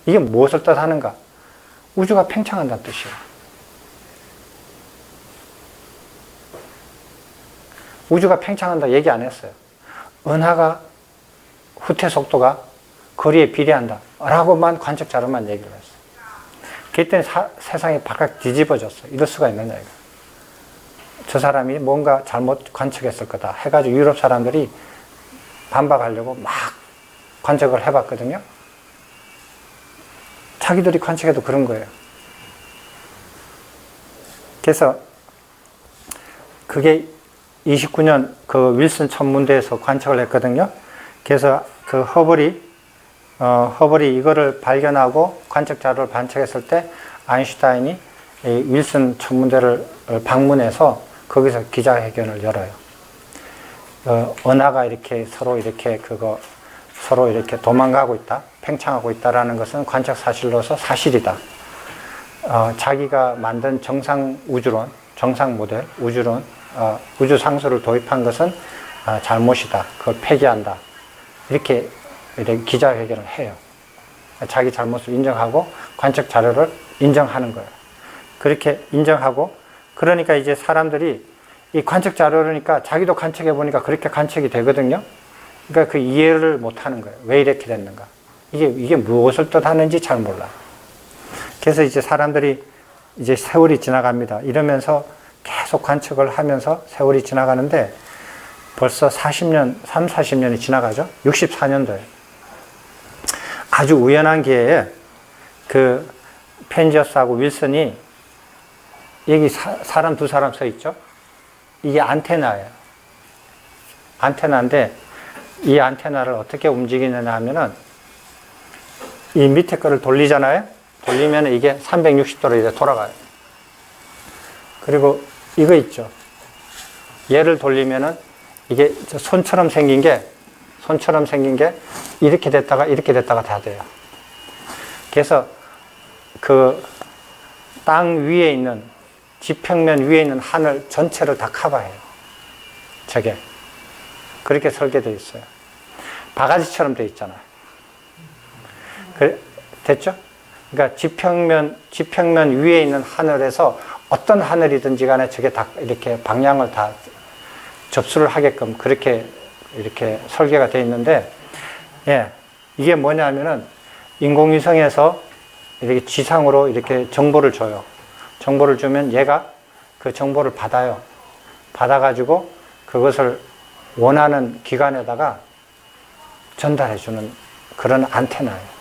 이게 무엇을 뜻하는가? 우주가 팽창한다는 뜻이에요. 우주가 팽창한다 얘기 안 했어요. 은하가 후퇴 속도가 거리에 비례한다 라고만 관측 자료만 얘기를 했어요. 그랬더니 세상이 바깥 뒤집어졌어요. 이럴 수가 있느냐 이거. 저 사람이 뭔가 잘못 관측했을 거다 해가지고 유럽 사람들이 반박하려고 막 관측을 해봤거든요. 자기들이 관측해도 그런 거예요. 그래서 그게 29년 그 윌슨 천문대에서 관측을 했거든요. 그래서 그 허블이 이거를 발견하고 관측 자료를 관측했을 때 아인슈타인이 이 윌슨 천문대를 방문해서 거기서 기자회견을 열어요. 은하가 이렇게 서로 이렇게 도망가고 있다, 팽창하고 있다라는 것은 관측 사실로서 사실이다. 자기가 만든 정상 우주론, 정상 모델 우주론 우주 상수를 도입한 것은 잘못이다. 그걸 폐기한다. 이렇게 기자회견을 해요. 자기 잘못을 인정하고 관측 자료를 인정하는 거예요. 그렇게 인정하고, 그러니까 이제 사람들이 이 관측 자료니까 자기도 관측해 보니까 그렇게 관측이 되거든요. 그러니까 그 이해를 못 하는 거예요. 왜 이렇게 됐는가? 이게 무엇을 뜻하는지 잘 몰라. 그래서 이제 사람들이 이제 세월이 지나갑니다. 이러면서 계속 관측을 하면서 세월이 지나가는데 벌써 40년이 지나가죠? 64년도에. 아주 우연한 기회에 그 펜지어스하고 윌슨이 여기 사람 두 사람 서 있죠? 이게 안테나예요. 안테나인데 이 안테나를 어떻게 움직이느냐 하면은 이 밑에 거를 돌리잖아요? 돌리면 이게 360도로 이제 돌아가요. 그리고 이거 있죠? 얘를 돌리면은 이게 손처럼 생긴 게 이렇게 됐다가 다 돼요. 그래서 그 땅 위에 있는, 지평면 위에 있는 하늘 전체를 다 커버해요. 저게. 그렇게 설계되어 있어요. 바가지처럼 되어 있잖아요. 됐죠? 그러니까 지평면 위에 있는 하늘에서 어떤 하늘이든지 간에 저게 다 이렇게 방향을 다 접수를 하게끔 그렇게 이렇게 설계가 되어 있는데, 예, 이게 뭐냐면은 인공위성에서 이렇게 지상으로 이렇게 정보를 줘요. 정보를 주면 얘가 그 정보를 받아요. 받아가지고 그것을 원하는 기관에다가 전달해주는 그런 안테나예요.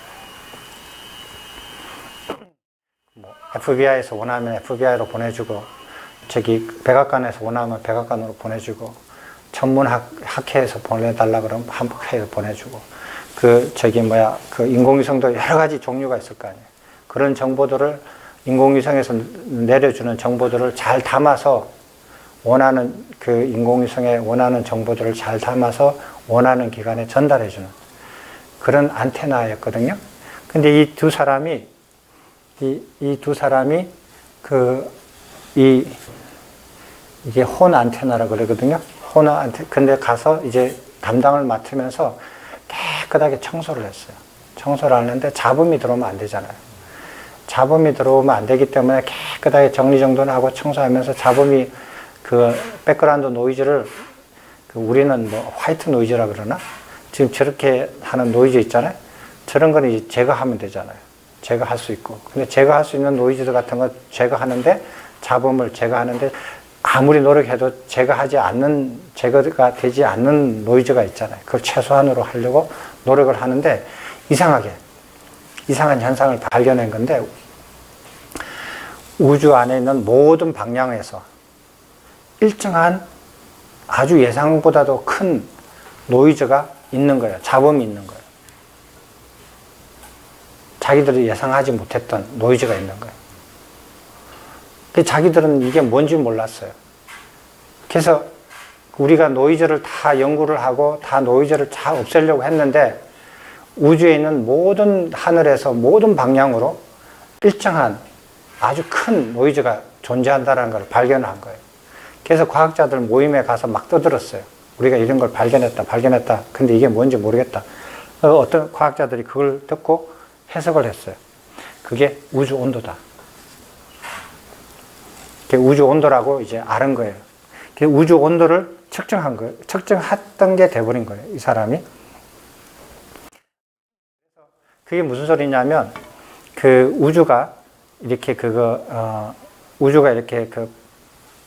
뭐 FBI에서 원하면 FBI로 보내주고, 저기 백악관에서 원하면 백악관으로 보내주고, 전문 학회에서 보내달라 그러면 학회에서 보내주고, 그 인공위성도 여러 가지 종류가 있을 거 아니에요. 그런 정보들을 인공위성에서 내려주는 정보들을 잘 담아서 원하는 그 인공위성에 원하는 정보들을 잘 담아서 원하는 기관에 전달해주는 그런 안테나였거든요. 근데 이 두 사람이 이게 혼 안테나라고 그러거든요. 혼 안테나. 근데 가서 이제 담당을 맡으면서 깨끗하게 청소를 했어요. 청소를 하는데 잡음이 들어오면 안 되잖아요. 잡음이 들어오면 안 되기 때문에 깨끗하게 정리정돈을 하고 청소하면서 잡음이 그 백그라운드 노이즈를 우리는 뭐 화이트 노이즈라 그러나? 지금 저렇게 하는 노이즈 있잖아요. 저런 거는 이제 제거하면 되잖아요. 제거할 수 있고. 근데 제거할 수 있는 노이즈들 같은 거 제거하는데, 잡음을 제거하는데 아무리 노력해도 제거가 되지 않는 노이즈가 있잖아요. 그걸 최소한으로 하려고 노력을 하는데 이상한 현상을 발견한 건데, 우주 안에 있는 모든 방향에서 일정한 아주 예상보다도 큰 노이즈가 있는 거예요. 잡음이 있는 거예요. 자기들이 예상하지 못했던 노이즈가 있는 거예요. 자기들은 이게 뭔지 몰랐어요. 그래서 우리가 노이즈를 다 연구를 하고 다 노이즈를 다 없애려고 했는데, 우주에 있는 모든 하늘에서 모든 방향으로 일정한 아주 큰 노이즈가 존재한다는 걸 발견한 거예요. 그래서 과학자들 모임에 가서 막 떠들었어요. 우리가 이런 걸 발견했다. 근데 이게 뭔지 모르겠다. 어떤 과학자들이 그걸 듣고 해석을 했어요. 그게 우주 온도다. 그게 우주 온도라고 이제 알은 거예요. 그게 우주 온도를 측정한 거예요. 측정했던 게 돼버린 거예요. 이 사람이. 그게 무슨 소리냐면, 그 우주가 이렇게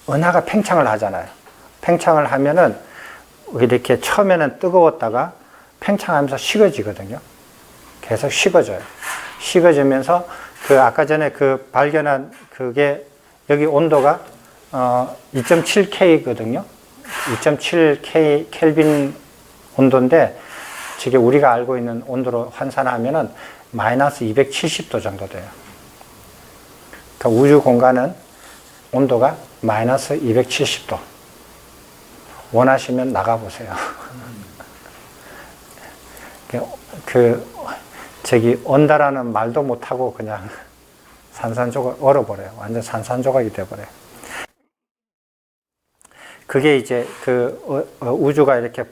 은하가 팽창을 하잖아요. 팽창을 하면은 이렇게 처음에는 뜨거웠다가 팽창하면서 식어지거든요. 계속 식어져요. 식어지면서 아까 전에 발견한 그게 여기 온도가 2.7K거든요. 2.7K 켈빈 온도인데, 저게 우리가 알고 있는 온도로 환산하면은 마이너스 270도 정도 돼요. 그러니까 우주 공간은 온도가 마이너스 270도. 원하시면 나가보세요. 온다라는 말도 못하고 그냥 산산조각 얼어버려요. 완전 산산조각이 돼버려요. 그게 이제 우주가 이렇게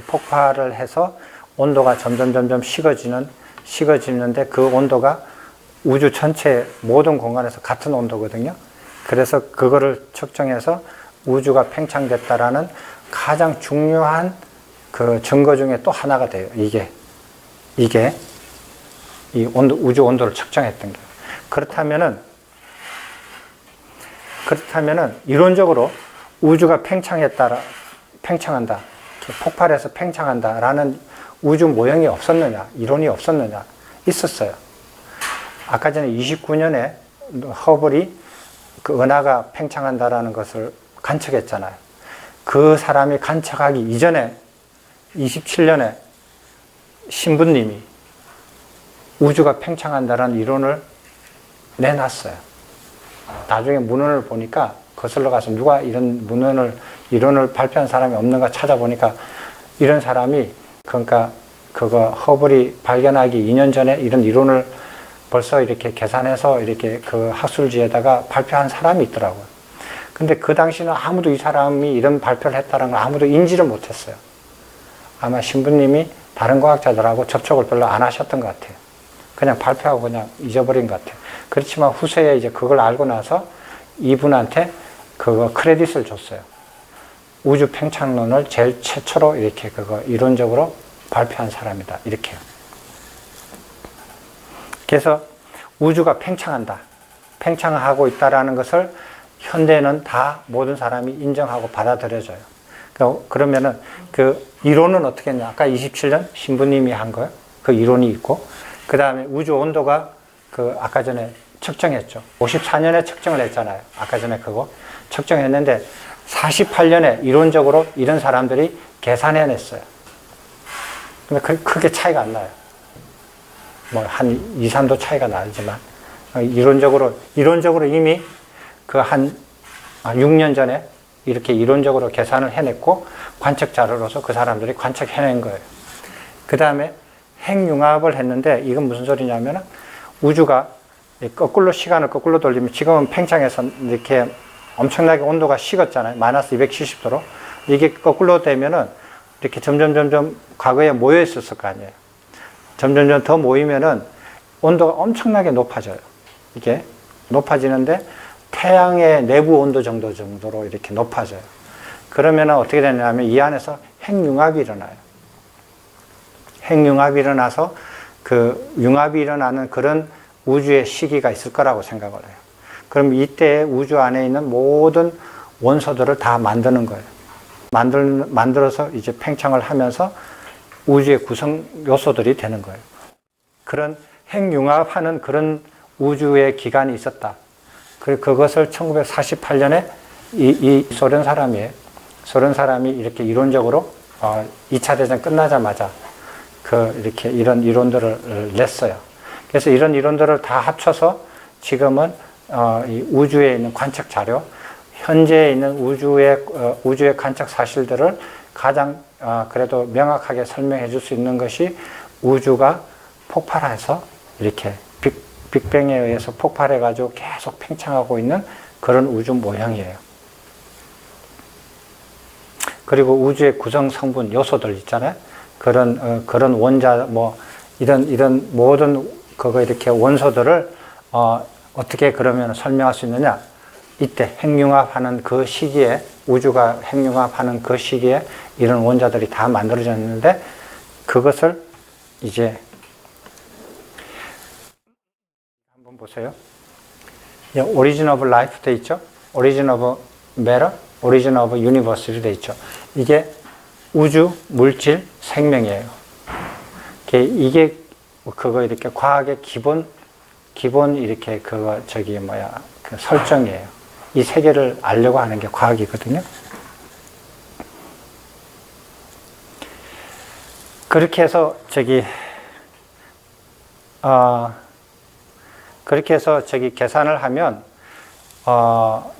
폭발을 해서 온도가 점점 식어지는데 그 온도가 우주 전체 모든 공간에서 같은 온도거든요. 그래서 그거를 측정해서 우주가 팽창됐다라는 가장 중요한 그 증거 중에 또 하나가 돼요. 이게 이 우주 온도를 측정했던 게. 그렇다면은 이론적으로 우주가 팽창한다, 폭발해서 팽창한다라는 우주 모형이 없었느냐, 이론이 없었느냐, 있었어요. 아까 전에 29년에 허블이 그 은하가 팽창한다라는 것을 관측했잖아요. 그 사람이 관측하기 이전에 27년에 신부님이 우주가 팽창한다라는 이론을 내놨어요. 나중에 문헌을 보니까 거슬러 가서 누가 이런 이론을 발표한 사람이 없는가 찾아보니까 이런 사람이 그러니까 그거 허블이 발견하기 2년 전에 이런 이론을 벌써 이렇게 계산해서 이렇게 그 학술지에다가 발표한 사람이 있더라고요. 근데 그 당시는 아무도 이 사람이 이런 발표를 했다는 걸 아무도 인지를 못했어요. 아마 신부님이 다른 과학자들하고 접촉을 별로 안 하셨던 것 같아요. 그냥 발표하고 그냥 잊어버린 것 같아요. 그렇지만 후세에 이제 그걸 알고 나서 이분한테 그거 크레딧을 줬어요. 우주 팽창론을 제일 최초로 이렇게 그거 이론적으로 발표한 사람이다. 이렇게요. 그래서 우주가 팽창하고 있다라는 것을 현대는 다 모든 사람이 인정하고 받아들여져요. 그러면은 그 이론은 어떻게 했냐? 아까 27년 신부님이 한 거예요. 그 이론이 있고, 그 다음에 우주 온도가 그 아까 전에 측정했죠. 54년에 측정을 했잖아요. 아까 전에 그거 측정했는데 48년에 이론적으로 이런 사람들이 계산해냈어요. 근데 크게 차이가 안 나요. 뭐 한 2, 3도 차이가 나지만 이론적으로 이미 그 한 6년 전에 이렇게 이론적으로 계산을 해냈고 관측 자료로서 그 사람들이 관측해낸 거예요. 그 다음에 핵융합을 했는데 이건 무슨 소리냐면 우주가 시간을 거꾸로 돌리면 지금은 팽창해서 이렇게 엄청나게 온도가 식었잖아요. 마이너스 270도로. 이게 거꾸로 되면은 이렇게 점점 과거에 모여 있었을 거 아니에요. 점점 더 모이면은 온도가 엄청나게 높아져요. 이게 높아지는데 태양의 내부 온도 정도로 이렇게 높아져요. 그러면은 어떻게 되냐면 이 안에서 핵융합이 일어나요. 핵융합이 일어나서 그 융합이 일어나는 그런 우주의 시기가 있을 거라고 생각을 해요. 그럼 이때 우주 안에 있는 모든 원소들을 다 만드는 거예요. 만들어서 이제 팽창을 하면서 우주의 구성 요소들이 되는 거예요. 그런 핵융합하는 그런 우주의 기간이 있었다. 그리고 그것을 1948년에 이 소련 사람이 이렇게 이론적으로 2차 대전 끝나자마자 이렇게 이런 이론들을 냈어요. 그래서 이런 이론들을 다 합쳐서 지금은 이 우주에 있는 관측 자료, 현재 있는 우주의 관측 사실들을 가장 그래도 명확하게 설명해 줄 수 있는 것이 우주가 폭발해서 이렇게 빅뱅에 의해서 폭발해 가지고 계속 팽창하고 있는 그런 우주 모형이에요. 그리고 우주의 구성 성분 요소들 있잖아요. 그런 원자 이런 모든 그거 이렇게 원소들을 어떻게 그러면 설명할 수 있느냐? 이때 핵융합하는 그 시기에 우주가 핵융합하는 그 시기에 이런 원자들이 다 만들어졌는데 그것을 이제 한번 보세요. Origin of Life 돼 있죠? Origin of Matter, Origin of Universe 돼 있죠. 이게 우주, 물질, 생명이에요. 이게 그거 이렇게 과학의 기본 이렇게 그 설정이에요. 이 세계를 알려고 하는 게 과학이거든요. 그렇게 해서 계산을 하면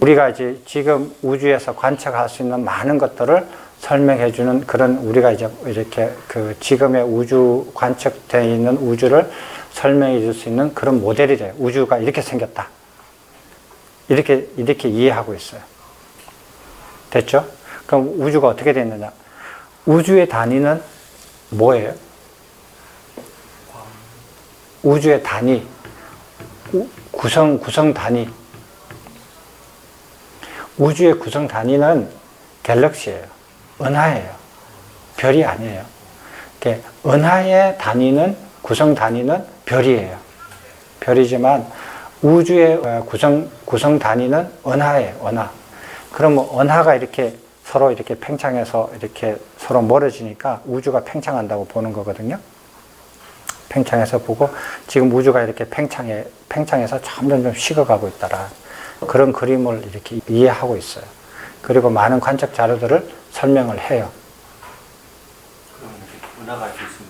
우리가 이제 지금 우주에서 관측할 수 있는 많은 것들을 설명해주는 그런 우리가 이제 이렇게 그 지금의 우주 관측되어 있는 우주를 설명해 줄 수 있는 그런 모델이 돼요. 우주가 이렇게 생겼다. 이렇게 이해하고 있어요. 됐죠? 그럼 우주가 어떻게 됐느냐? 우주의 단위는 뭐예요? 우주의 단위, 구성 단위. 우주의 구성 단위는 갤럭시예요. 은하예요. 별이 아니에요. 은하의 단위는, 구성 단위는 별이에요. 별이지만 우주의 구성 단위는 은하예요. 은하. 그러면 은하가 이렇게 서로 이렇게 팽창해서 이렇게 서로 멀어지니까 우주가 팽창한다고 보는 거거든요. 팽창해서 보고 지금 우주가 이렇게 팽창해서 점점 식어가고 있다라. 그런 그림을 이렇게 이해하고 있어요. 그리고 많은 관측 자료들을 설명을 해요. 그럼 이렇게 은하가 이렇게 있으면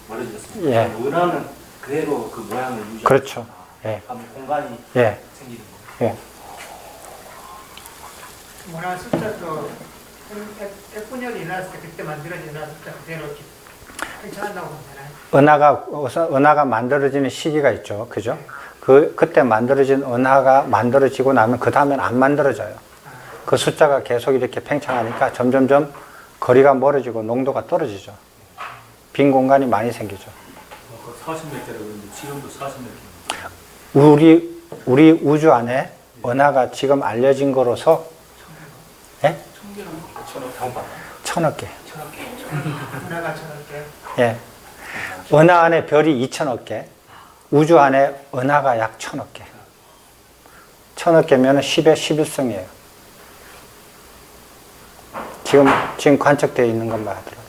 멀어졌습니다. 예. 은하는 그대로 그 모양을 유지하고 그렇죠. 예. 그럼 공간이 예. 생기는 거예요. 예. 문화 숫자도 핵분열이 일어났을 때 그때 만들어진 은하 숫자 그대로 이렇게 팽창한다고 보잖아요. 은하가 만들어지는 시기가 있죠. 그죠? 그때 만들어진 은하가 만들어지고 나면 그 다음엔 안 만들어져요. 그 숫자가 계속 이렇게 팽창하니까 점점점 거리가 멀어지고 농도가 떨어지죠. 빈 공간이 많이 생기죠. 40몇 개라고 그러는데 지금도 40몇 개. 우리 우주 안에 은하가 지금 알려진 거로서 예? 천억 개. 은하가 저렇게 예. 은하 안에 별이 2천억 개, 우주 안에 은하가 약 1,000억 개. 1,000억 개면 10의 11승이에요. 지금 관측되어 있는 것만 하더라도.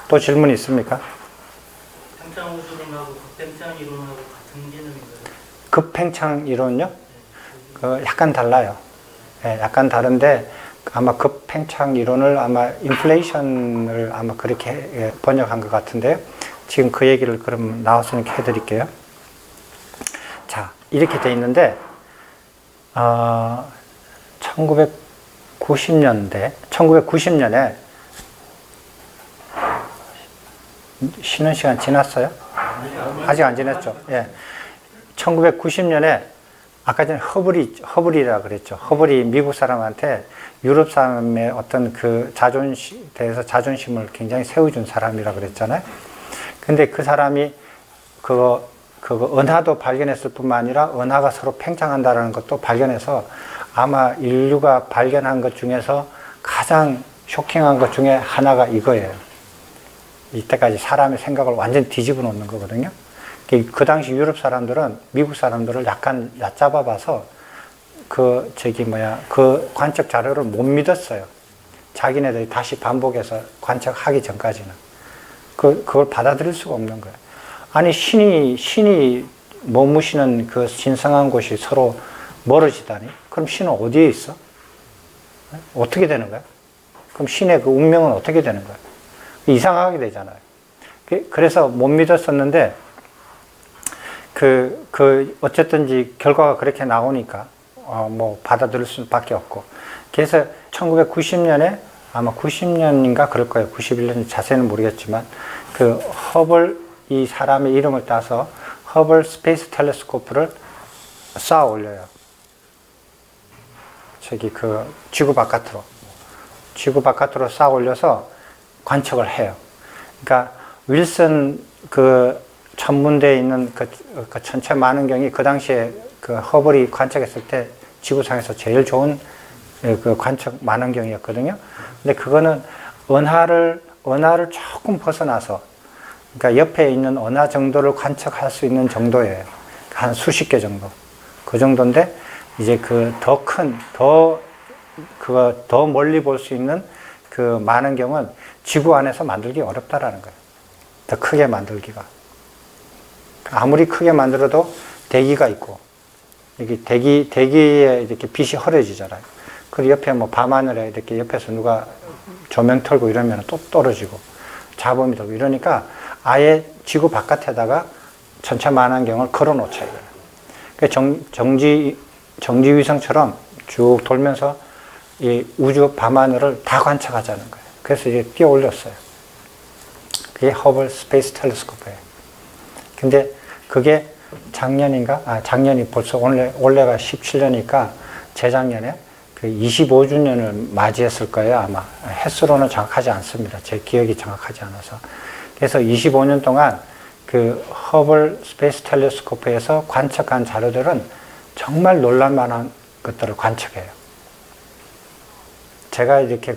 또 질문 있습니까? 팽창 우주론하고 급팽창 이론하고 같은 개념인가요? 급팽창 이론요? 약간 달라요. 예, 약간 다른데 아마 급팽창 이론을 아마 인플레이션을 아마 그렇게 번역한 것 같은데요. 지금 그 얘기를 그럼 나와서 이렇게 해드릴게요. 자, 이렇게 돼 있는데 1990년에 쉬는 시간 지났어요? 아직 안 지났죠? 예. 1990년에 아까 전에 허블이라 그랬죠. 허블이 미국 사람한테 유럽 사람의 어떤 그 대해서 자존심을 굉장히 세워준 사람이라 그랬잖아요. 근데 그 사람이 그거 은하도 발견했을 뿐만 아니라 은하가 서로 팽창한다는 것도 발견해서 아마 인류가 발견한 것 중에서 가장 쇼킹한 것 중에 하나가 이거예요. 이때까지 사람의 생각을 완전히 뒤집어 놓는 거거든요. 그 당시 유럽 사람들은 미국 사람들을 약간 얕잡아 봐서 그 관측 자료를 못 믿었어요. 자기네들이 다시 반복해서 관측하기 전까지는. 그걸 받아들일 수가 없는 거예요. 아니, 신이 머무시는 그 신성한 곳이 서로 멀어지다니? 그럼 신은 어디에 있어? 어떻게 되는 거야? 그럼 신의 그 운명은 어떻게 되는 거야? 이상하게 되잖아요. 그래서 못 믿었었는데, 어쨌든지 결과가 그렇게 나오니까, 받아들일 수밖에 없고. 그래서 1990년에, 아마 90년인가 그럴 거예요. 91년 자세히는 모르겠지만, 이 사람의 이름을 따서 허블 스페이스 텔레스코프를 쌓아 올려요. 지구 바깥으로 쌓아 올려서 관측을 해요. 그러니까, 윌슨 천문대에 있는 그 전체 망원경이 그 당시에 허블이 관측했을 때 지구상에서 제일 좋은 관측 망원경이었거든요. 근데 그거는 은하를 조금 벗어나서, 그러니까 옆에 있는 은하 정도를 관측할 수 있는 정도예요. 한 수십 개 정도. 그 정도인데, 이제 더 멀리 볼 수 있는 그 망원경은 지구 안에서 만들기 어렵다라는 거예요. 더 크게 만들기가. 아무리 크게 만들어도 대기가 있고, 여기 대기에 이렇게 빛이 흐려지잖아요. 그리고 옆에 밤하늘에 이렇게 옆에서 누가 조명 틀고 이러면 또 떨어지고, 잡음이 들고 이러니까 아예 지구 바깥에다가 전체 망원경을 걸어 놓자 이거예요. 정지위성처럼 쭉 돌면서 이 우주 밤하늘을 다 관측하자는 거예요. 그래서 이제 띄어 올렸어요. 그게 허블 스페이스 텔레스코프예요. 근데 그게 작년이 벌써 올해가 17년이니까 재작년에 그 25주년을 맞이했을 거예요, 아마. 횟수로는 정확하지 않습니다. 제 기억이 정확하지 않아서. 그래서 25년 동안 그 허블 스페이스 텔레스코프에서 관측한 자료들은 정말 놀랄만한 것들을 관측해요. 제가 이렇게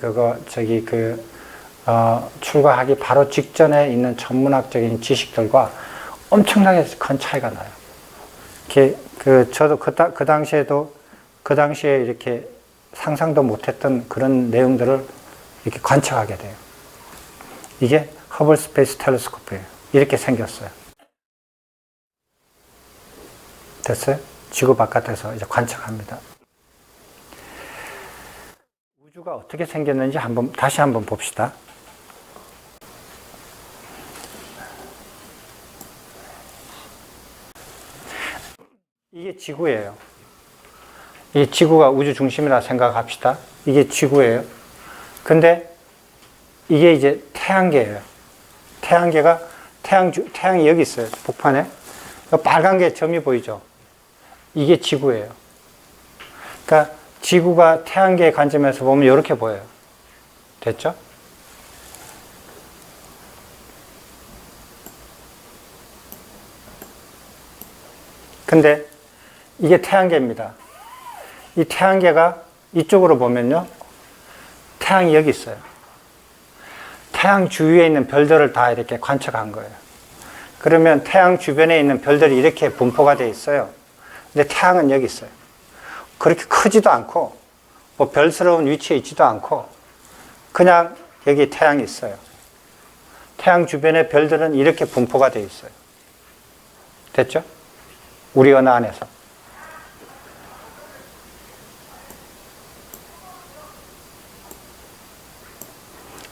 출가하기 바로 직전에 있는 천문학적인 지식들과 엄청나게 큰 차이가 나요. 저도 그 당시에 이렇게 상상도 못했던 그런 내용들을 이렇게 관측하게 돼요. 이게 허블 스페이스 텔레스코프예요. 이렇게 생겼어요. 됐어요? 지구 바깥에서 이제 관측합니다. 우주가 어떻게 생겼는지 다시 한번 봅시다. 이게 지구예요. 이 지구가 우주 중심이라 생각합시다. 이게 지구예요. 근데 이게 이제 태양계예요. 태양이 여기 있어요. 복판에. 빨간 게 점이 보이죠? 이게 지구예요. 그러니까 지구가 태양계의 관점에서 보면 이렇게 보여요. 됐죠? 근데 이게 태양계입니다. 이 태양계가 이쪽으로 보면요. 태양이 여기 있어요. 태양 주위에 있는 별들을 다 이렇게 관측한 거예요. 그러면 태양 주변에 있는 별들이 이렇게 분포가 되어 있어요. 근데 태양은 여기 있어요. 그렇게 크지도 않고 뭐 별스러운 위치에 있지도 않고 그냥 여기 태양이 있어요. 태양 주변의 별들은 이렇게 분포가 되어 있어요. 됐죠? 우리 은하 안에서.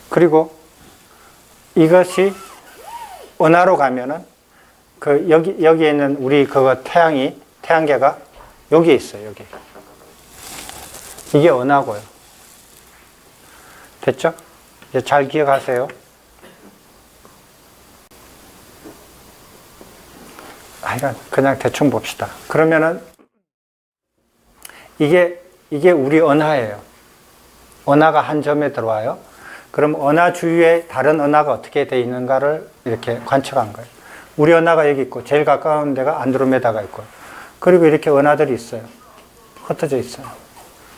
그리고 이것이 은하로 가면은 여기에 있는 우리 태양계가 여기에 있어요. 여기. 이게 은하고요. 됐죠? 이제 잘 기억하세요. 그냥 대충 봅시다. 그러면은 이게 우리 은하예요. 은하가 한 점에 들어와요. 그럼 은하 주위에 다른 은하가 어떻게 되어 있는가를 이렇게 관측한 거예요. 우리 은하가 여기 있고 제일 가까운 데가 안드로메다가 있고 그리고 이렇게 은하들이 있어요. 흩어져 있어요.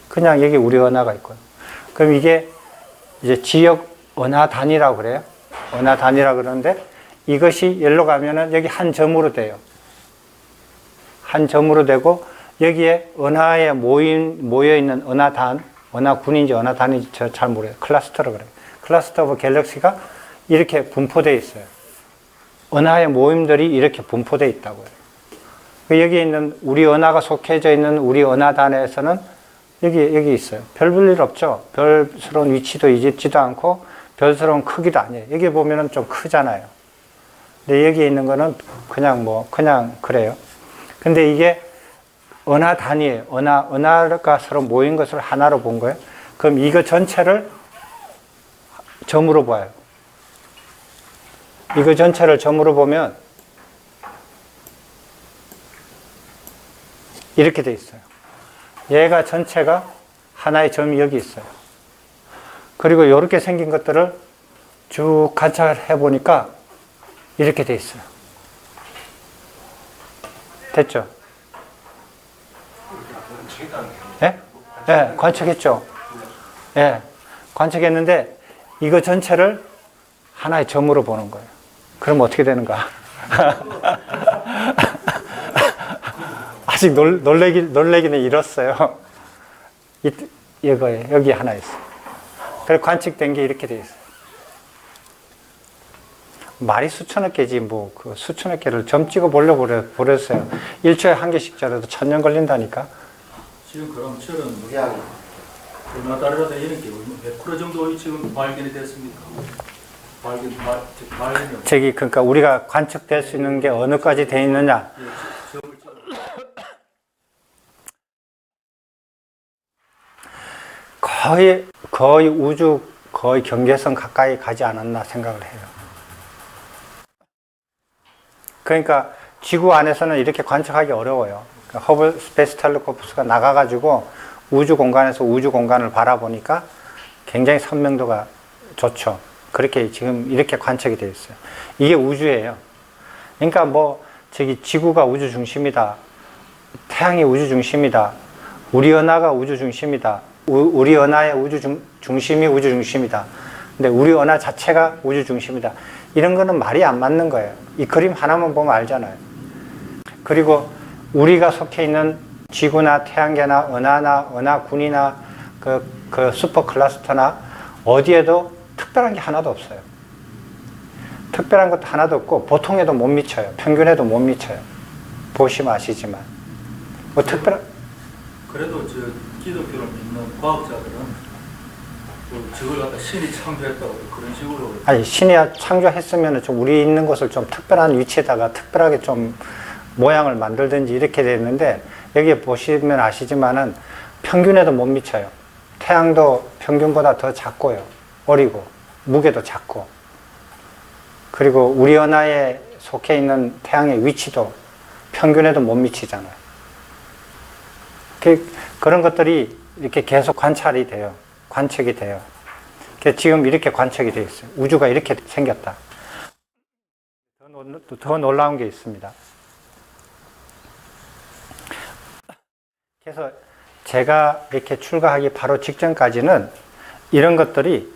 그냥 여기 우리 은하가 있고요. 그럼 이게 이제 지역 은하 단위라고 그래요. 은하 단위라고 그러는데 이것이 여기로 가면은 여기 한 점으로 돼요. 한 점으로 되고 여기에 은하에 모여 있는 은하군인지 은하단인지 잘 모르겠어요. 클러스터라고 그래요. 클러스터 오브 갤럭시가 이렇게 분포되어 있어요. 은하의 모임들이 이렇게 분포되어 있다고요. 여기 있는 우리 은하가 속해져 있는 우리 은하단에서는 여기 있어요. 별 볼 일 없죠. 별스러운 위치도 있지도 않고 별스러운 크기도 아니에요. 여기 보면은 좀 크잖아요. 근데 여기 있는 거는 그냥 그래요. 근데 이게 은하 단위예요. 은하가 서로 모인 것을 하나로 본 거예요. 그럼 이거 전체를 점으로 봐요. 이거 전체를 점으로 보면 이렇게 돼 있어요. 얘가 전체가 하나의 점이 여기 있어요. 그리고 이렇게 생긴 것들을 쭉 관찰해 보니까 이렇게 돼 있어요. 됐죠? 예? 예, 관측했죠? 예, 관측했는데 이거 전체를 하나의 점으로 보는 거예요. 그럼 어떻게 되는가? 아직 놀래기는 이렇어요. 이거에 여기 하나 있어요. 그래서 관측된 게 이렇게 돼 있어요. 말이 수천억 개지 그 수천억 개를 점 찍어 보려고 그랬어요. 1초에 한 개씩 자라도 1000년 걸린다니까. 지금 그럼 철은 얼마 따라서 이런 게 몇 프로 정도 지금 발견이 됐습니까? 발견이 그러니까 우리가 관측될 수 있는 게 어느까지 돼 있느냐? 거의 우주 경계선 가까이 가지 않았나 생각을 해요. 그러니까 지구 안에서는 이렇게 관측하기 어려워요. 그러니까 허블 스페이스 텔레스코프가 나가가지고 우주 공간에서 우주 공간을 바라보니까 굉장히 선명도가 좋죠. 그렇게 지금 이렇게 관측이 되어 있어요. 이게 우주예요. 그러니까 뭐 저기 지구가 우주 중심이다. 태양이 우주 중심이다. 우리 은하가 우주 중심이다. 우리 은하의 우주 중심이 우주 중심이다. 근데 우리 은하 자체가 우주 중심이다. 이런 거는 말이 안 맞는 거예요. 이 그림 하나만 보면 알잖아요. 그리고 우리가 속해 있는 지구나 태양계나 은하나 은하군이나 그 슈퍼 클러스터나 어디에도 특별한 게 하나도 없어요. 특별한 것도 하나도 없고 보통에도 못 미쳐요. 평균에도 못 미쳐요. 보시면 아시지만 뭐 특별한 그래도 저 기독교를 믿는 과학자들은 저걸 갖다 신이 창조했다고 그런 식으로. 아니 신이 창조했으면 좀 우리 있는 곳을 좀 특별한 위치에다가 특별하게 좀 모양을 만들든지 이렇게 되는데 여기 보시면 아시지만은 평균에도 못 미쳐요. 태양도 평균보다 더 작고요. 어리고 무게도 작고 그리고 우리 은하에 속해 있는 태양의 위치도 평균에도 못 미치잖아요. 그런 것들이 이렇게 계속 관찰이 돼요. 관측이 돼요. 지금 이렇게 관측이 되어 있어요. 우주가 이렇게 생겼다. 더 놀라운 게 있습니다. 그래서 제가 이렇게 출가하기 바로 직전까지는 이런 것들이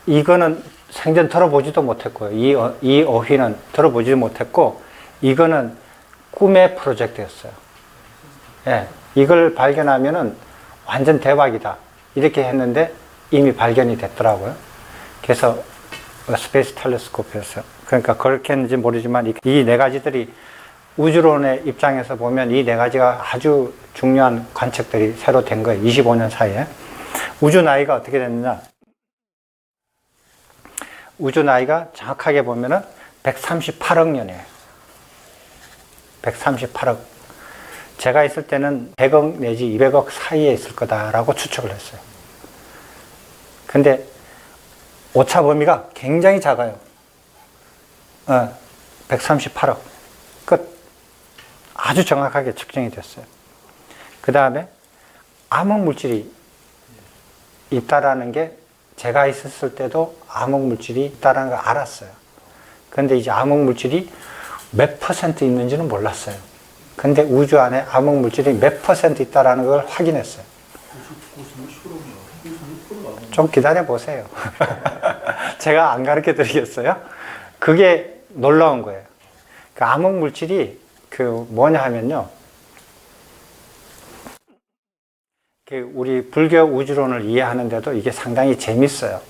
이거는 생전 들어보지도 못했고요. 이 어휘는 들어보지도 못했고 이거는 꿈의 프로젝트였어요. 예, 이걸 발견하면은 완전 대박이다. 이렇게 했는데 이미 발견이 됐더라고요. 그래서 스페이스 텔레스코프였어요. 그러니까 그렇게 했는지 모르지만 이 네 가지들이 우주론의 입장에서 보면 이 네 가지가 아주 중요한 관측들이 새로 된 거예요. 25년 사이에. 우주 나이가 어떻게 됐느냐. 우주 나이가 정확하게 보면은 138억 년이에요. 138억. 제가 있을 때는 100억 내지 200억 사이에 있을 거다라고 추측을 했어요. 근데 오차 범위가 굉장히 작아요. 138억. 끝. 아주 정확하게 측정이 됐어요. 그 다음에 암흑 물질이 있다라는 게 제가 있었을 때도 암흑 물질이 있다라는 걸 알았어요. 근데 이제 암흑 물질이 몇 % 있는지는 몰랐어요. 근데 우주 안에 암흑 물질이 몇 % 있다라는 걸 확인했어요. 좀 기다려 보세요. 제가 안 가르쳐 드리겠어요? 그게 놀라운 거예요. 그 암흑 물질이 뭐냐 하면요. 우리 불교 우주론을 이해하는데도 이게 상당히 재밌어요.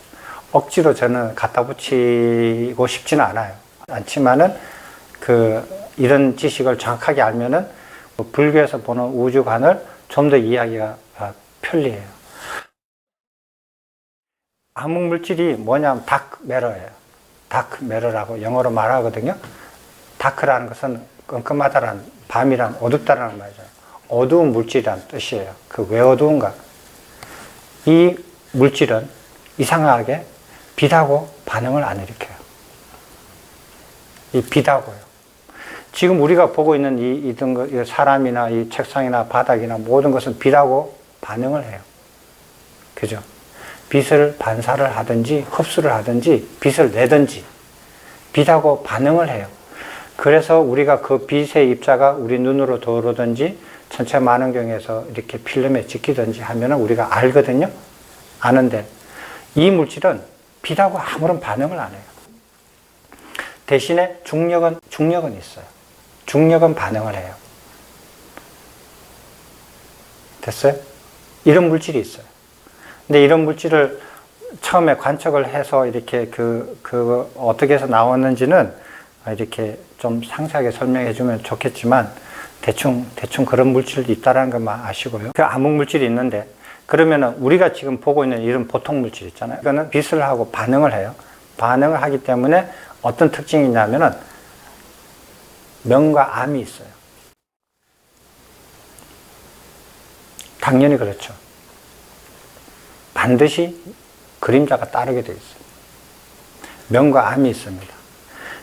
억지로 저는 갖다 붙이고 싶지는 않지만은 이런 지식을 정확하게 알면은 불교에서 보는 우주관을 좀 더 이해하기가 편리해요. 암흑 물질이 뭐냐면 다크 매러예요. 다크 매러라고 영어로 말하거든요. 다크라는 것은 끔끔하다라는, 밤이란 어둡다라는 말이죠. 어두운 물질이란 뜻이에요. 왜 어두운가? 이 물질은 이상하게 빛하고 반응을 안 일으켜요. 이 빛하고요. 지금 우리가 보고 있는 이 사람이나 이 책상이나 바닥이나 모든 것은 빛하고 반응을 해요. 그죠? 빛을 반사를 하든지 흡수를 하든지 빛을 내든지 빛하고 반응을 해요. 그래서 우리가 그 빛의 입자가 우리 눈으로 들어오든지 전체 만원경에서 이렇게 필름에 찍히든지 하면은 우리가 알거든요. 아는데 이 물질은 빛하고 아무런 반응을 안 해요. 대신에 중력은 있어요. 중력은 반응을 해요. 됐어요? 이런 물질이 있어요. 근데 이런 물질을 처음에 관측을 해서 이렇게 어떻게 해서 나왔는지는 이렇게 좀 상세하게 설명해 주면 좋겠지만 대충 그런 물질이 있다는 것만 아시고요. 그 암흑 물질이 있는데 그러면은 우리가 지금 보고 있는 이런 보통 물질 있잖아요. 이거는 빛을 하고 반응을 해요. 반응을 하기 때문에 어떤 특징이 있냐면은 명과 암이 있어요. 당연히 그렇죠. 반드시 그림자가 따르게 되어 있어요. 명과 암이 있습니다.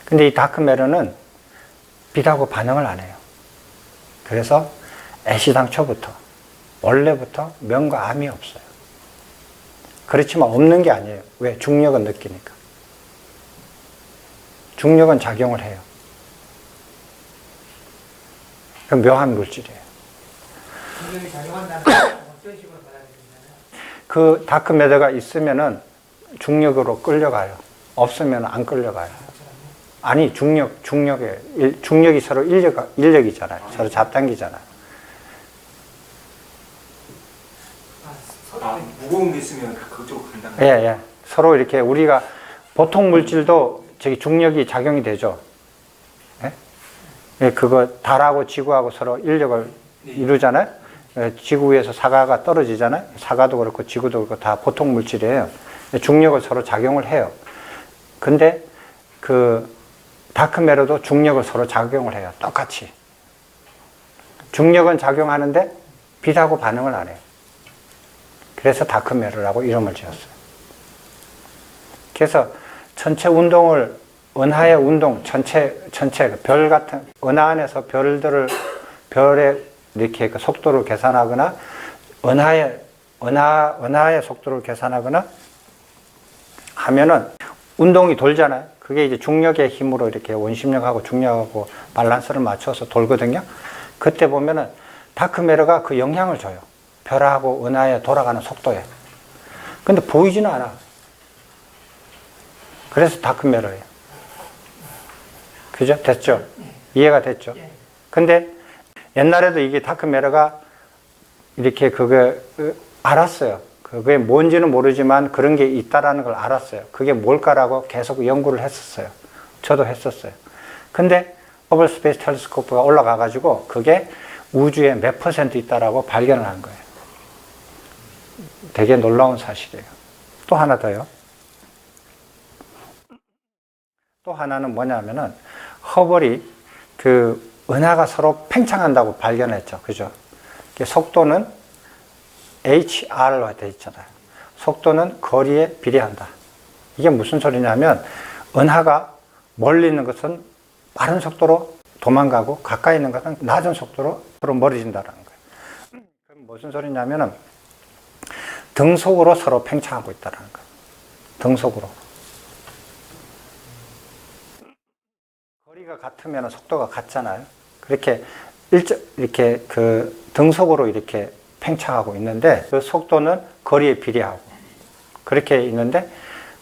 근데 이 다크매러는 빛하고 반응을 안 해요. 그래서 애시당초부터 원래부터 명과 암이 없어요. 그렇지만 없는 게 아니에요. 왜? 중력은 느끼니까. 중력은 작용을 해요. 그 묘한 물질이에요. 중력이 작용한다는 건 어떤 식으로 받아들이나요? 그 다크매터가 있으면은 중력으로 끌려가요. 없으면 안 끌려가요. 아니, 중력이 서로 인력이잖아요. 서로 잡당기잖아요. 무거운 게 있으면 그쪽으로 간다. 예, 예. 서로 이렇게 우리가 보통 물질도 저기 중력이 작용이 되죠. 예? 예, 그거 달하고 지구하고 서로 인력을 이루잖아요. 예, 지구 위에서 사과가 떨어지잖아요. 사과도 그렇고 지구도 그렇고 다 보통 물질이에요. 중력을 서로 작용을 해요. 근데 그 다크매터도 중력을 서로 작용을 해요. 똑같이. 중력은 작용하는데 빛하고 반응을 안 해요. 그래서 다크매터라고 이름을 지었어요. 그래서 전체 운동을, 은하의 운동, 전체 별 같은, 은하 안에서 별의 이렇게 그 속도를 계산하거나, 은하의 속도를 계산하거나 하면은 운동이 돌잖아요. 그게 이제 중력의 힘으로 이렇게 원심력하고 중력하고 밸런스를 맞춰서 돌거든요. 그때 보면은 다크매터가 그 영향을 줘요. 별하고 은하에 돌아가는 속도에. 근데 보이지는 않아. 그래서 다크매터예요. 그죠? 됐죠? 이해가 됐죠? 근데 옛날에도 이게 다크매터가 이렇게 알았어요. 그게 뭔지는 모르지만 그런 게 있다라는 걸 알았어요. 그게 뭘까라고 계속 연구를 했었어요. 저도 했었어요. 근데 허블 스페이스 텔레스코프가 올라가가지고 그게 우주에 몇 % 있다라고 발견을 한 거예요. 되게 놀라운 사실이에요. 또 하나 더요. 또 하나는 뭐냐면은 허블이 그 은하가 서로 팽창한다고 발견했죠. 그죠? 속도는 HR로 되어 있잖아요. 속도는 거리에 비례한다. 이게 무슨 소리냐면 은하가 멀리 있는 것은 빠른 속도로 도망가고 가까이 있는 것은 낮은 속도로 서로 멀어진다는 거예요. 그럼 무슨 소리냐면은 등속으로 서로 팽창하고 있다는 거예요. 등속으로. 거리가 같으면 속도가 같잖아요. 그렇게 이렇게 그 등속으로 이렇게 팽창하고 있는데 그 속도는 거리에 비례하고 그렇게 있는데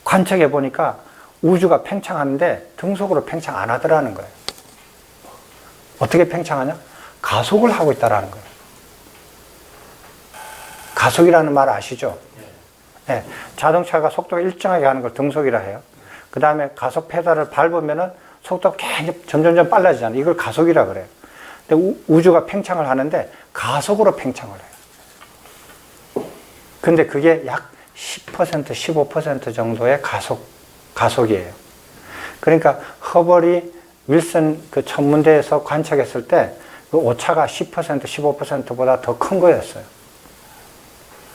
관측해 보니까 우주가 팽창하는데 등속으로 팽창 안 하더라는 거예요. 어떻게 팽창하냐? 가속을 하고 있다라는 거예요. 가속이라는 말 아시죠? 네. 자동차가 속도가 일정하게 가는 걸 등속이라 해요. 그 다음에 가속 페달을 밟으면은 속도가 계속 점점 빨라지잖아요. 이걸 가속이라 그래요. 근데 우주가 팽창을 하는데 가속으로 팽창을 해요. 근데 그게 약 10%, 15% 정도의 가속이에요. 그러니까 허블이 윌슨 그 천문대에서 관측했을 때 그 오차가 10%, 15%보다 더 큰 거였어요.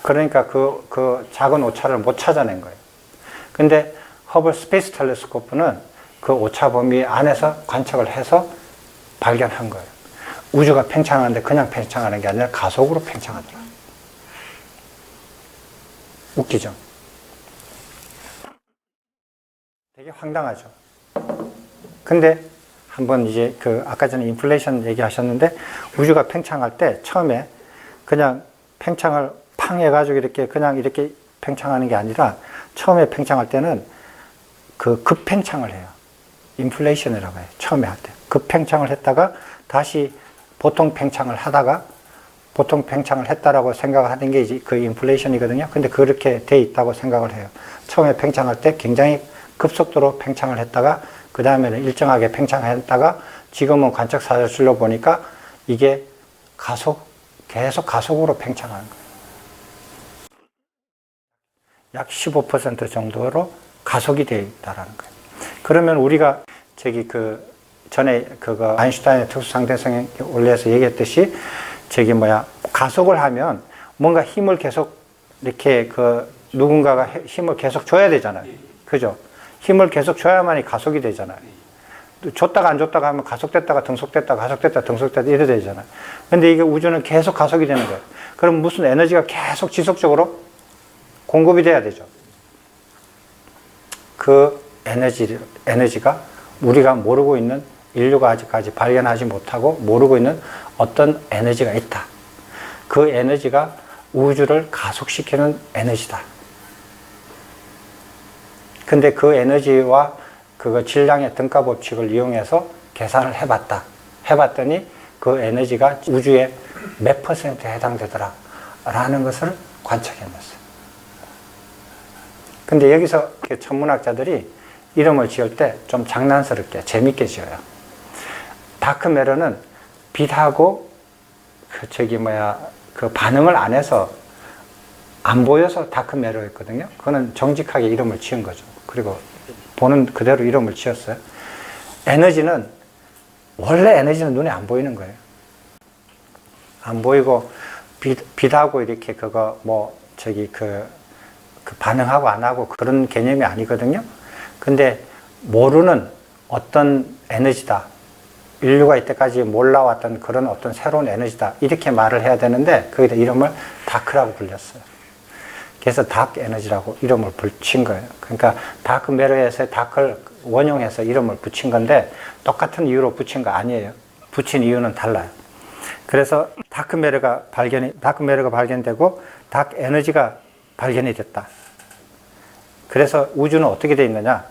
그러니까 그 작은 오차를 못 찾아낸 거예요. 근데 허블 스페이스 텔레스코프는 그 오차 범위 안에서 관측을 해서 발견한 거예요. 우주가 팽창하는데 그냥 팽창하는 게 아니라 가속으로 팽창하더라. 웃기죠? 되게 황당하죠? 근데 한번 이제 아까 전에 인플레이션 얘기하셨는데 우주가 팽창할 때 처음에 그냥 팽창을 팡 해가지고 그냥 이렇게 팽창하는 게 아니라 처음에 팽창할 때는 그 급팽창을 해요. 인플레이션이라고 해요. 처음에 할 때. 급팽창을 했다가 다시 보통 팽창을 하다가 보통 팽창을 했다라고 생각하는 게 이제 그 인플레이션이거든요. 근데 그렇게 돼 있다고 생각을 해요. 처음에 팽창할 때 굉장히 급속도로 팽창을 했다가 그 다음에는 일정하게 팽창했다가 지금은 관측 사실로 보니까 이게 계속 가속으로 팽창하는 거예요. 약 15% 정도로 가속이 되어 있다라는 거예요. 그러면 우리가 전에 아인슈타인의 특수상대성에 올려서 얘기했듯이 가속을 하면 뭔가 힘을 계속 이렇게 누군가가 힘을 계속 줘야 되잖아요. 그죠? 힘을 계속 줘야만이 가속이 되잖아요. 줬다가 안 줬다가 하면 가속됐다가 등속됐다가 가속됐다가 등속됐다 이래 되잖아요. 근데 이게 우주는 계속 가속이 되는 거예요. 그럼 무슨 에너지가 계속 지속적으로 공급이 돼야 되죠. 그 에너지가 우리가 모르고 있는, 인류가 아직까지 발견하지 못하고 모르고 있는 어떤 에너지가 있다. 그 에너지가 우주를 가속시키는 에너지다. 근데 그 에너지와 그거 질량의 등가 법칙을 이용해서 계산을 해봤다. 해봤더니 그 에너지가 우주의 몇 %에 해당되더라. 라는 것을 관측해냈어요. 근데 여기서 천문학자들이 이름을 지을 때 좀 장난스럽게, 재밌게 지어요. 다크매터는 빛하고 그 반응을 안 해서 안 보여서 다크매터였거든요. 그거는 정직하게 이름을 지은 거죠. 그리고 보는 그대로 이름을 지었어요. 원래 에너지는 눈에 안 보이는 거예요. 안 보이고, 빛하고 이렇게 반응하고 안 하고 그런 개념이 아니거든요. 근데 모르는 어떤 에너지다. 인류가 이때까지 몰라왔던 그런 어떤 새로운 에너지다. 이렇게 말을 해야 되는데, 거기다 이름을 다크라고 불렸어요. 그래서 다크 에너지라고 이름을 붙인 거예요. 그러니까 다크 매터에서 다크를 원용해서 이름을 붙인 건데 똑같은 이유로 붙인 거 아니에요. 붙인 이유는 달라요. 그래서 다크 매터가 발견되고 다크 에너지가 발견이 됐다. 그래서 우주는 어떻게 되어 있느냐?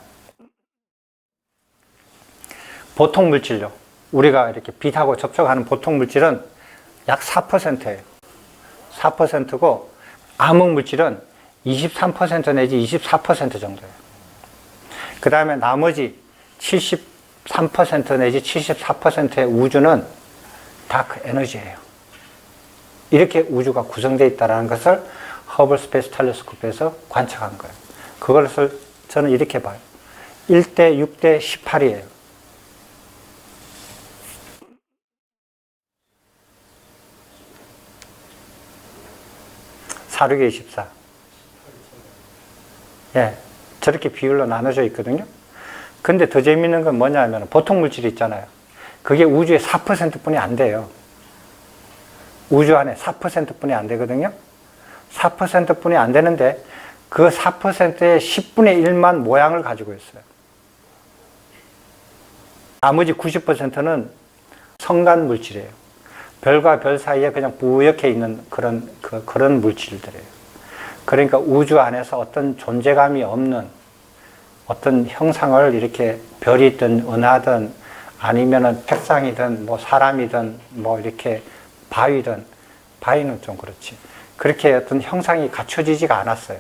보통 물질요. 우리가 이렇게 빛하고 접촉하는 보통 물질은 약 4%예요. 4%고 암흑 물질은 23% 내지 24% 정도예요. 그 다음에 나머지 73% 내지 74%의 우주는 다크 에너지예요. 이렇게 우주가 구성되어 있다는 것을 허블 스페이스 텔레스코프에서 관측한 거예요. 그것을 저는 이렇게 봐요. 1대 6대 18이에요. 사륙의 24. 예, 저렇게 비율로 나눠져 있거든요. 근데 더 재밌는 건 뭐냐 하면 보통 물질이 있잖아요. 그게 우주의 4% 뿐이 안 돼요. 우주 안에 4% 뿐이 안 되거든요. 4% 뿐이 안 되는데 그 4%의 10분의 1만 모양을 가지고 있어요. 나머지 90%는 성간 물질이에요. 별과 별 사이에 그냥 뿌옇게 있는 그런 물질들이에요. 그러니까 우주 안에서 어떤 존재감이 없는 어떤 형상을 이렇게 별이든 은하든 아니면은 색상이든 뭐 사람이든 뭐 이렇게 바위든, 바위는 좀 그렇지. 그렇게 어떤 형상이 갖춰지지가 않았어요.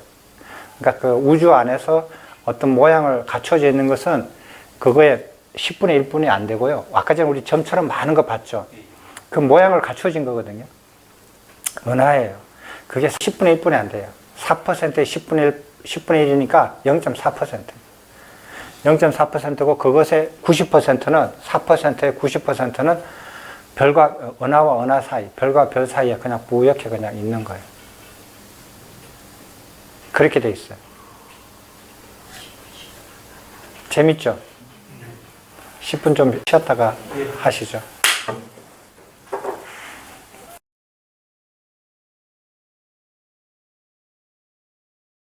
그러니까 그 우주 안에서 어떤 모양을 갖춰져 있는 것은 그거의 10분의 1분이 안 되고요. 아까 전에 우리 점처럼 많은 거 봤죠? 그 모양을 갖춰진 거거든요. 은하예요. 그게 10분의 1분이 안 돼요. 4%의 10분의 1이니까 0.4%. 0.4%고 그것의 90%는 4%의 90%는 별과 은하와 은하 사이, 별과 별 사이에 그냥 뿌옇게 그냥 있는 거예요. 그렇게 돼 있어요. 재밌죠? 10분 좀 쉬었다가 하시죠.